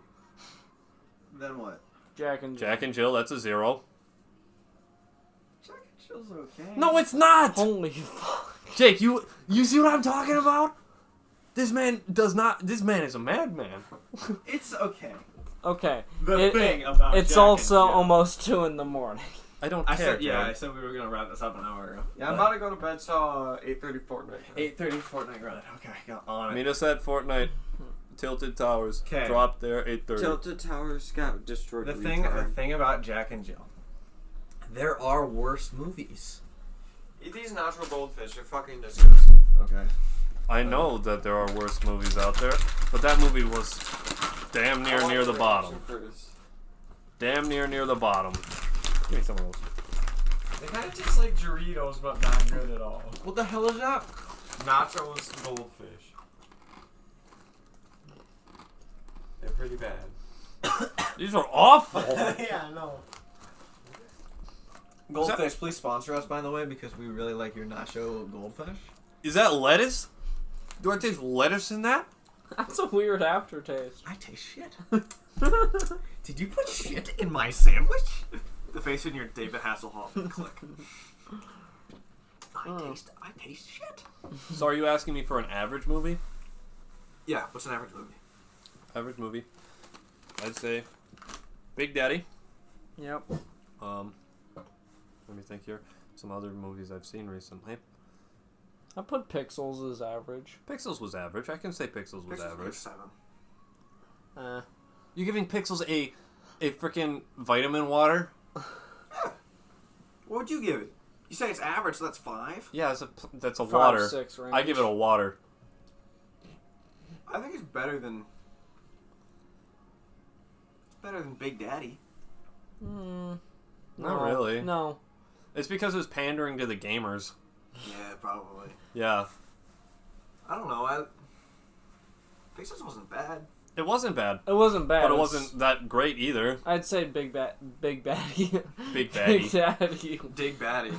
Then what? Jack and Jill. Jack and Jill, that's a 0. Jack and Jill's okay. No, it's not. Holy fuck. Jake, you see what I'm talking about? This man does not. This man is a madman. It's okay. Okay. The thing about It's Jack also and Jill. almost 2 in the morning. I don't I care. said, yeah, Joe. I said we were gonna wrap this up an hour ago. Yeah, I'm about to go to bed. So 8:30 Fortnite. 8:30 Fortnite run. Okay, got on it. Meet us at Fortnite. Tilted Towers. 'Kay. Drop there 8:30. Tilted Towers got destroyed. The thing about Jack and Jill, there are worse movies. Eat these natural goldfish. They're fucking disgusting. Okay. I know that there are worse movies out there, but that movie was damn near the bottom. Damn near the bottom. Give me some of those. They kind of taste like Doritos, but not good at all. What the hell is that? Nachos goldfish. They're pretty bad. These are awful. Yeah, I know. Goldfish, please sponsor us, by the way, because we really like your nacho goldfish. Is that lettuce? Do I taste lettuce in that? That's a weird aftertaste. I taste shit. Did you put shit in my sandwich? The face in your David Hasselhoff click. I taste shit. So are you asking me for an average movie? Yeah, what's an average movie? Average movie. I'd say Big Daddy. Yep. Let me think here. Some other movies I've seen recently. I put Pixels as average. Pixels was average. I can say Pixels was average. 7. You giving Pixels a freaking vitamin water? What would you give it? You say it's average, so that's 5? Yeah, that's a 5, water. 6 range. I give it a water. I think it's better than... It's better than Big Daddy. Not No, really. No. It's because it was pandering to the gamers. Yeah, probably. Yeah. I don't know. Pixels wasn't bad. It wasn't bad. It wasn't bad. But it wasn't that great either. I'd say Big Baddie. Big Baddie. Big Daddy. Dig Batty.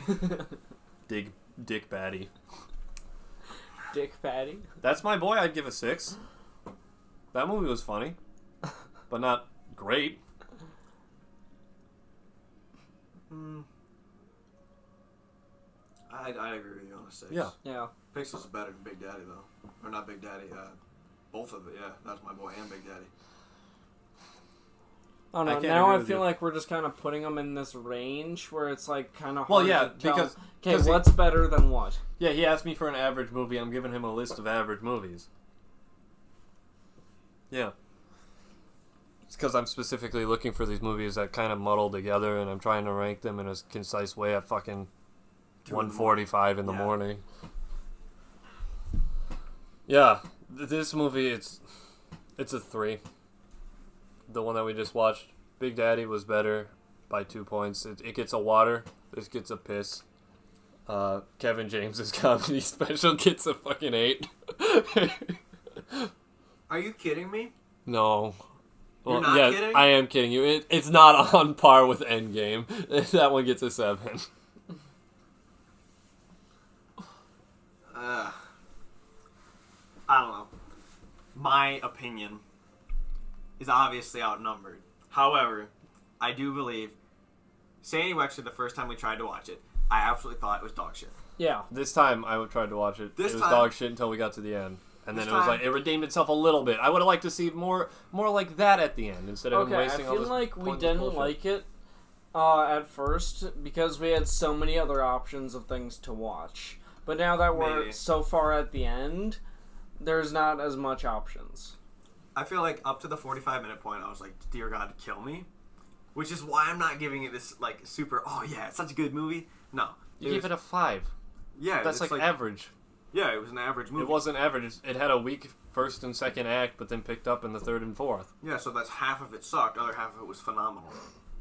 Dick Baddie. Dick Patty. That's my boy. I'd give a 6. That movie was funny. But not great. I'd agree with you on a 6. Yeah. Yeah. Pixels is better than Big Daddy, though. Or not Big Daddy, both of it, yeah. That's my boy and Big Daddy. I don't know. can't Now agree I with feel you. like we're just kind of putting them in this range where it's like kind of hard Well, yeah, to tell. because- Okay, 'cause what's better than what? Yeah, he asked me for an average movie. I'm giving him a list of average movies. Yeah. It's because I'm specifically looking for these movies that kind of muddle together, and I'm trying to rank them in a concise way at fucking 1:45 in the morning. Yeah, this movie, it's a 3. The one that we just watched, Big Daddy, was better by 2 points. It gets a water. This gets a piss. Kevin James's comedy special gets a fucking 8. Are you kidding me? No. You're not kidding? I am kidding you. It's not on par with Endgame. That one gets a 7. I don't know. My opinion is obviously outnumbered. However, I do believe Sandy Wexler, the first time we tried to watch it, I absolutely thought it was dog shit. Yeah. This time I tried to watch it. This It was time- dog shit until we got to the end. And then This it was time- like, it redeemed itself a little bit. I would have liked to see more like that at the end instead of him Okay, I wasting all feel this like we pointless didn't bullshit. like it at first because we had so many other options of things to watch. But now that we're Maybe. so far at the end, there's not as much options. I feel like up to the 45-minute point, I was like, dear God, kill me. Which is why I'm not giving it this, like, super, oh yeah, it's such a good movie. No. You gave it a 5. Yeah. That's like average. Yeah, it was an average movie. It wasn't average. It had a weak first and second act, but then picked up in the third and fourth. Yeah, so that's half of it sucked, other half of it was phenomenal.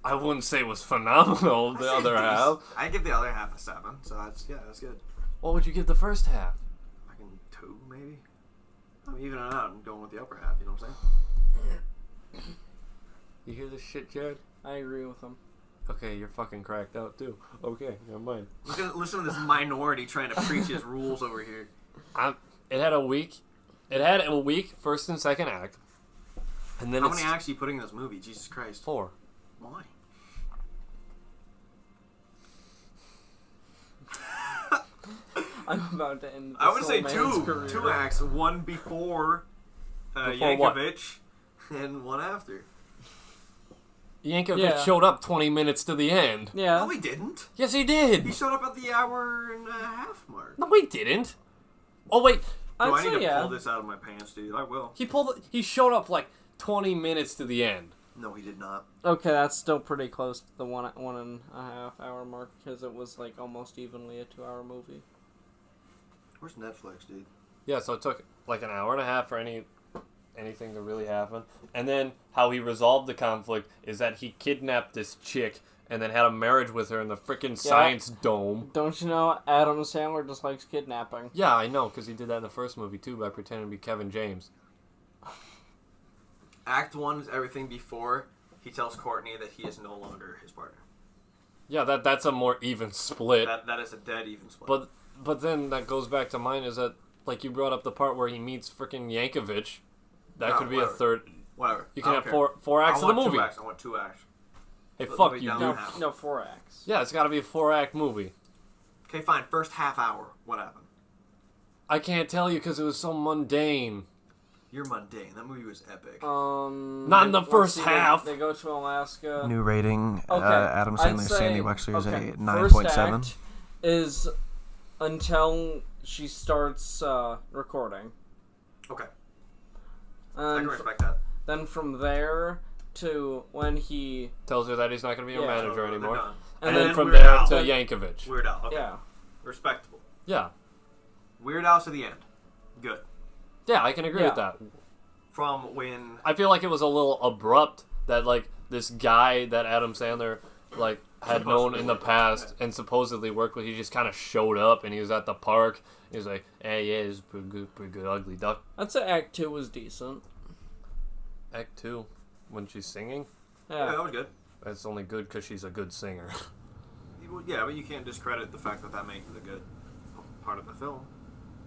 I wouldn't say it was phenomenal, the other half. I give the other half a 7, so that's good. What would you give the first half? Fucking 2, maybe? I'm evening it out and going with the upper half, you know what I'm saying? You hear this shit, Jerod? I agree with him. Okay, you're fucking cracked out too. Okay, never mind. Listen to this minority trying to preach his rules over here. It had a weak first and second act. And then How many acts are you putting in this movie? Jesus Christ. 4. Why? I'm about to end. I would say man's 2. career. 2 acts. One before, Before what? Yankovic, and one after. Yankovic showed up 20 minutes to the end. Yeah. No, he didn't. Yes, he did. He showed up at the hour and a half mark. No, he didn't. Oh wait, Do I say need to yeah. pull this out of my pants, dude? I will. he showed up like 20 minutes to the end. No, he did not. Okay, that's still pretty close to the 1.5 hour mark because it was like almost evenly a 2-hour movie. Where's Netflix, dude? Yeah, so it took like an hour and a half for anything to really happen. And then how he resolved the conflict is that he kidnapped this chick and then had a marriage with her in the frickin' science dome. Don't you know Adam Sandler just likes kidnapping? Yeah, I know, because he did that in the first movie too by pretending to be Kevin James. Act 1 is everything before he tells Courtney that he is no longer his partner. Yeah, that's a more even split. That is a dead even split. But then that goes back to mine is that, like you brought up the part where he meets frickin' Yankovic. That could be whatever. a third. Whatever. You can I have don't care. four acts of the movie. I want 2 acts. Hey, Let fuck me you, down dude. half. No, 4 acts. Yeah, it's got to be a 4-act movie. Okay, fine. First half hour. What happened? I can't tell you because it was so mundane. You're mundane. That movie was epic. Not in the let's first see, half. They go to Alaska. New rating. Okay, Adam I'd Sandler, say- Sandy Wexler is okay, a first 9.7. act is until she starts recording. Okay. I And can respect that. then from there to when he... Tells her that he's not going to be a Yeah. manager They're anymore. done. And then from Weird there Al. to Yankovic. Weird Al. Okay. Yeah. Respectable. Yeah. Weird Al to the end. Good. Yeah, I can agree with Yeah. that. From when... I feel like it was a little abrupt that, like, this guy that Adam Sandler, like, had known in the past and supposedly worked with, he just kind of showed up and he was at the park. He was like, hey, yeah, it's pretty good, ugly duck. I'd say Act 2 was decent. Act 2, when she's singing, Yeah, Yeah. that was good. that's only good because she's a good singer. Yeah, but you can't discredit the fact that makes it a good part of the film.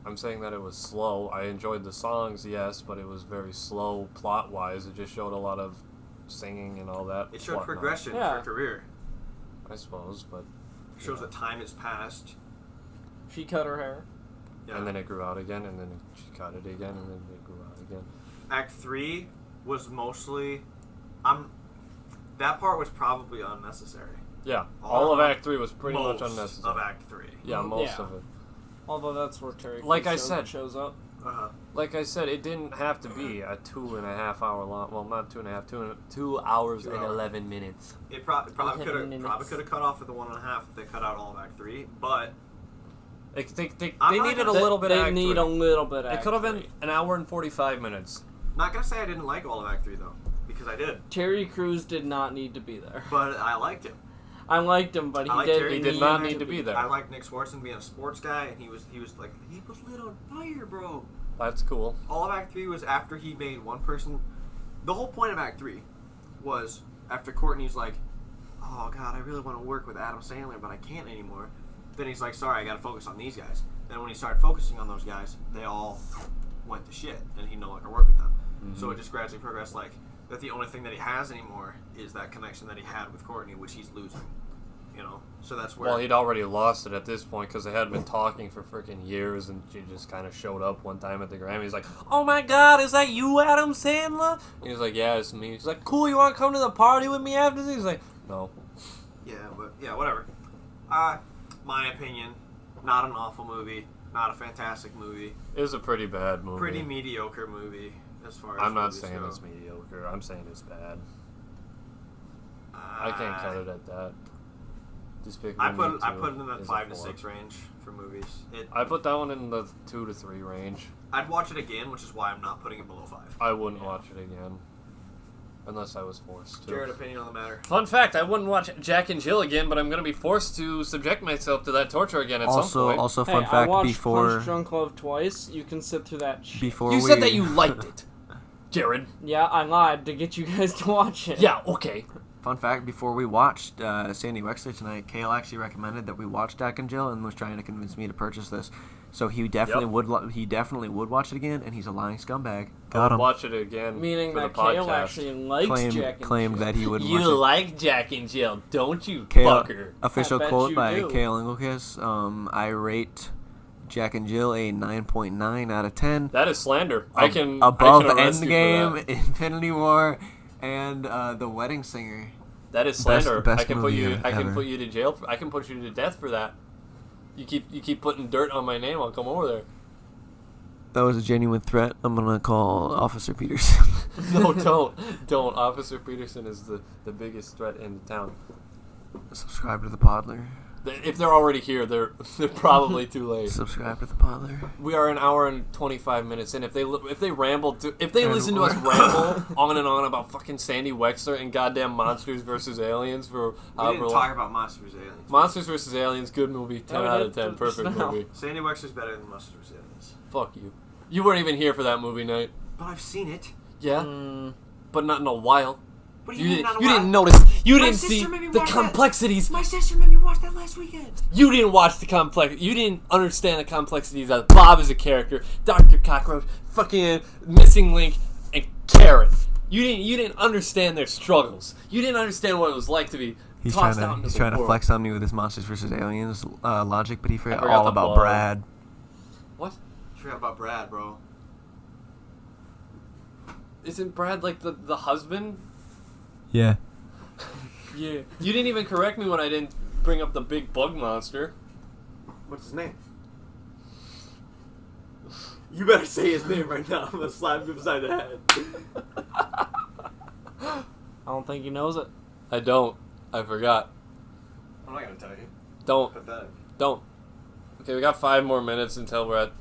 I'm saying that it was slow. I enjoyed the songs, yes, but it was very slow plot-wise. It just showed a lot of singing and all that. It showed whatnot, progression Yeah. for a career. I suppose, but... It shows that time has passed. She cut her hair. Yeah. And then it grew out again, and then she cut it again, and then it grew out again. Act 3 was mostly... that part was probably unnecessary. Yeah, all of Act 3 was pretty much Most unnecessary. of Act 3. Yeah, most Yeah. of it. Although that's where Terry Like I Crews said. shows up. Uh-huh. Like I said, it didn't have to be a 2.5 hour long. Well, not 2.5, 2 hours and 11 minutes. It probably could 11 minutes. have cut off at the 1.5 if they cut out all of Act 3, but They I'm not needed a gonna- little bit of They Act need 3. a little bit of It Act could have been 3. an hour and 45 minutes. not gonna say I didn't like all of Act 3 though, because I did, Terry Crews did not need to be there. but I liked him. I liked him, but I like he Terry. He did not need to be there. I liked Nick Swartzen being a sports guy, and he was like he was lit on fire, bro. That's cool. All of Act 3 was after he made one person. The whole point of Act 3 was after Courtney's like, oh god, I really want to work with Adam Sandler, but I can't anymore. Then he's like, sorry, I gotta focus on these guys. Then when he started focusing on those guys, they all went to shit, and he no longer worked with them. So it just gradually progressed like that the only thing that he has anymore is that connection that he had with Courtney, which he's losing. You know? So that's where... Well, he'd already lost it at this point because they had been talking for freaking years, and she just kind of showed up one time at the Grammy. He's like, "Oh my God, is that you, Adam Sandler?" And he's like, "Yeah, it's me." He's like, "Cool, you want to come to the party with me after this?" He's like, "No." Yeah, but yeah, whatever. My opinion, not an awful movie, not a fantastic movie, It was a pretty bad movie. pretty mediocre movie as far as I'm not movies saying go. it's mediocre. I'm saying it's bad. I can't cut it at that. I put it in that 5 to 6 range for movies. I put that one in the 2 to 3 range. I'd watch it again, which is why I'm not putting it below 5. I wouldn't watch it again. Unless I was forced to. Jared, opinion on the matter? Fun fact, I wouldn't watch Jack and Jill again, but I'm going to be forced to subject myself to that torture again at some point. Also, Hey, fun I fact, watched before... Punch Drunk Love twice. You can sit through that shit. Before You said that you liked it, Jared. Yeah, I lied to get you guys to watch it. Yeah, okay. Fun fact, before we watched Sandy Wexler tonight, Cale actually recommended that we watch Jack and Jill and was trying to convince me to purchase this. So he definitely he definitely would watch it again, and he's a lying scumbag. Got him. Watch it again. Meaning for that the podcast. Cale actually likes Jack and claimed Jill. that he would watch You it. like Jack and Jill, don't you, Cale, fucker? official I bet quote you by do. Cale Inglekiss, I rate Jack and Jill a 9.9 out of 10. That is slander. I can above arrest you for Endgame, that. Infinity War, and The Wedding Singer. That is slander. Best I can put movie you. I can ever. put you to jail. I can put you to death for that. You keep putting dirt on my name. I'll come over there. That was a genuine threat. I'm gonna call Officer Peterson. No, don't. Officer Peterson is the biggest threat in the town. Subscribe to the Podler. If they're already here, they're probably too late. Subscribe to the Podler. We are an hour and 25 minutes in. If they listen to us ramble on and on about fucking Sandy Wexler and goddamn Monsters vs. Aliens for We however didn't long. talk about Monsters vs. Aliens. Monsters vs. Aliens, good movie, 10 we out did of 10, perfect just now. movie. Sandy Wexler's better than Monsters vs. Aliens. Fuck you. You weren't even here for that movie night. But I've seen it. Yeah, but not in a while. What do you mean not a You while? didn't notice. You My didn't sister see made me the watch that. complexities. My sister made me watch that last weekend. You didn't watch the complex. You didn't understand the complexities of Bob as a character, Dr. Cockroach, fucking Missing Link, and Karen. You didn't understand their struggles. You didn't understand what it was like to be He's tossed trying out to into he's the trying to world. flex on me with his Monsters vs. Aliens logic, but he forgot forgot all the about blood. Brad. What? I forgot about Brad, bro. Isn't Brad like the husband? Yeah. Yeah. You didn't even correct me when I didn't bring up the big bug monster. What's his name? You better say his name right now. I'm gonna slap him upside the head. I don't think he knows it. I don't. I forgot. I'm not gonna tell you. Don't. Pathetic. Don't. Okay, we got 5 more minutes until we're at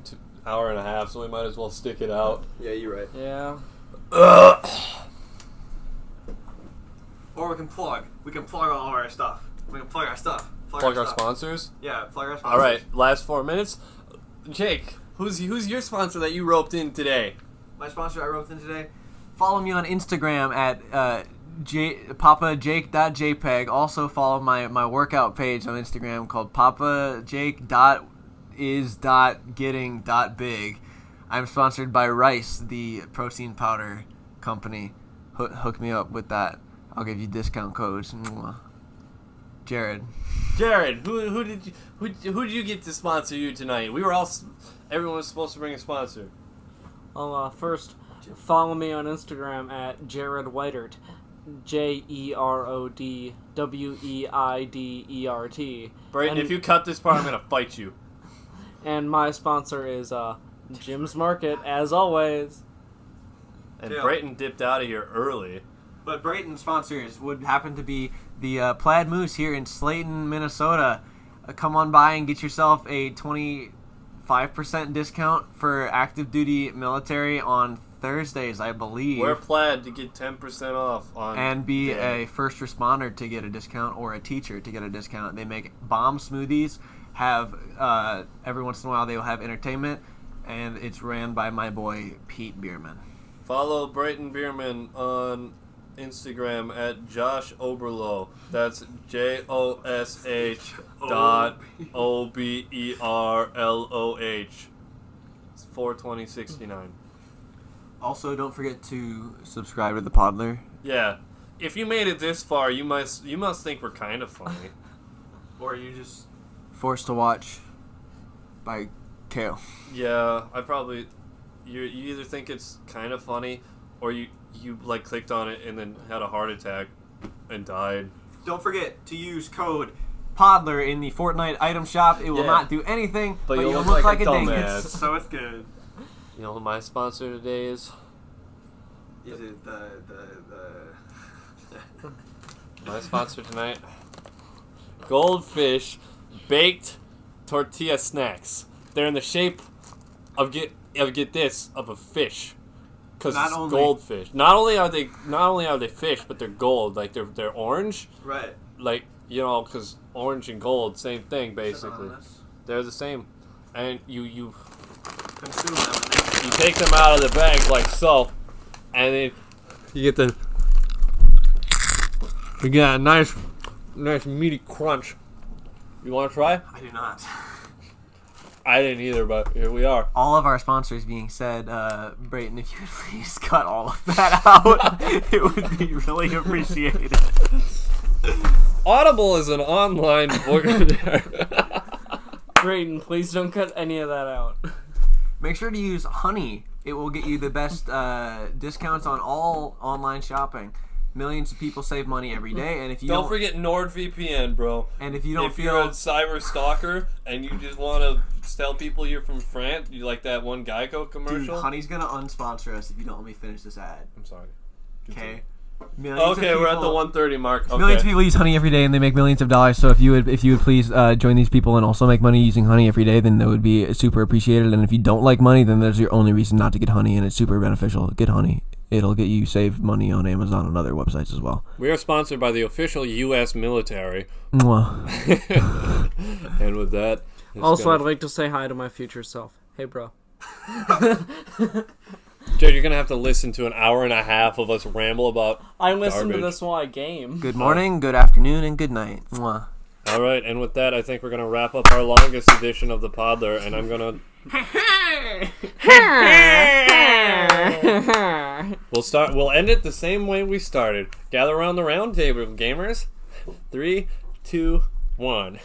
hour and a half, so we might as well stick it out. Yeah, you're right. Yeah. Or we can plug. We can plug all of our stuff. We can plug our stuff. Plug our stuff. sponsors. Yeah, plug our sponsors. All right, last 4 minutes. Jake, who's your sponsor that you roped in today? My sponsor I roped in today. Follow me on Instagram at papajake.jpg. Also follow my workout page on Instagram called papajake.is.getting.big. I'm sponsored by Rice, the protein powder company. Hook me up with that. I'll give you discount codes. Mwah. Jared, who did you get to sponsor you tonight? Everyone was supposed to bring a sponsor. Well, first, follow me on Instagram at Jerod Weidert. JerodWeidert. Brayton, if you cut this part, I'm gonna fight you. And my sponsor is Jim's Market, as always. And Yeah. Brayton dipped out of here early. But Brayton sponsors would happen to be the Plaid Moose here in Slayton, Minnesota. Come on by and get yourself a 25% discount for active duty military on Thursdays, I believe. Wear plaid to get 10% off on. And be day. a first responder to get a discount or a teacher to get a discount. They make bomb smoothies. Have every once in a while they will have entertainment, and it's ran by my boy Pete Bierman. Follow Brayton Bierman on Instagram at Josh Oberloh. That's JOSH.OBERLOH. It's 42069. Also, don't forget to subscribe to the Podler. Yeah. If you made it this far, you must think we're kind of funny. Or you just... Forced to Watch by Cale. Yeah, I probably... You either think it's kind of funny, or you like clicked on it and then had a heart attack and died. Don't forget to use code Podler in the Fortnite item shop. It will Yeah. not do anything, but you'll you'll look look like like a a dumbass. dingus. so it's good. You know who my sponsor today is? Is it the My sponsor tonight. Goldfish baked tortilla snacks. They're in the shape of get this of a fish. Because it's goldfish. Not only are they fish, but they're gold. Like they're orange. Right. Like because orange and gold, same thing basically. They're the same, and you Consume them. you take them out of the bag like so, and then you get a nice meaty crunch. You want to try? I do not. I didn't either, but here we are. All of our sponsors being said, Brayton, if you would please cut all of that out, it would be really appreciated. Audible is an online book. Brayton, please don't cut any of that out. Make sure to use Honey. It will get you the best discounts on all online shopping. Millions of people save money every day, and if you don't forget NordVPN, bro. And if you don't you're a cyber stalker and you just want to tell people you're from France, you like that one Geico commercial. Dude, Honey's gonna unsponsor us if you don't let me finish this ad. I'm sorry. Okay. Okay, we're at the 1:30 mark. Okay. Millions of people use Honey every day, and they make millions of dollars. So if you would please join these people and also make money using Honey every day, then that would be super appreciated. And if you don't like money, then there's your only reason not to get Honey, and it's super beneficial. Get Honey. It'll get you save money on Amazon and other websites as well. We are sponsored by the official U.S. military. Mwah. And with that... Also, I'd like to say hi to my future self. Hey, bro. Jared, you're going to have to listen to an hour and a half of us ramble about I listened garbage. to this while I game. Good morning, good afternoon, and good night. Mwah. All right, and with that, I think we're going to wrap up our longest edition of the Podler, and I'm going to... We'll end it the same way we started. Gather around the round table, gamers. 3, 2, 1.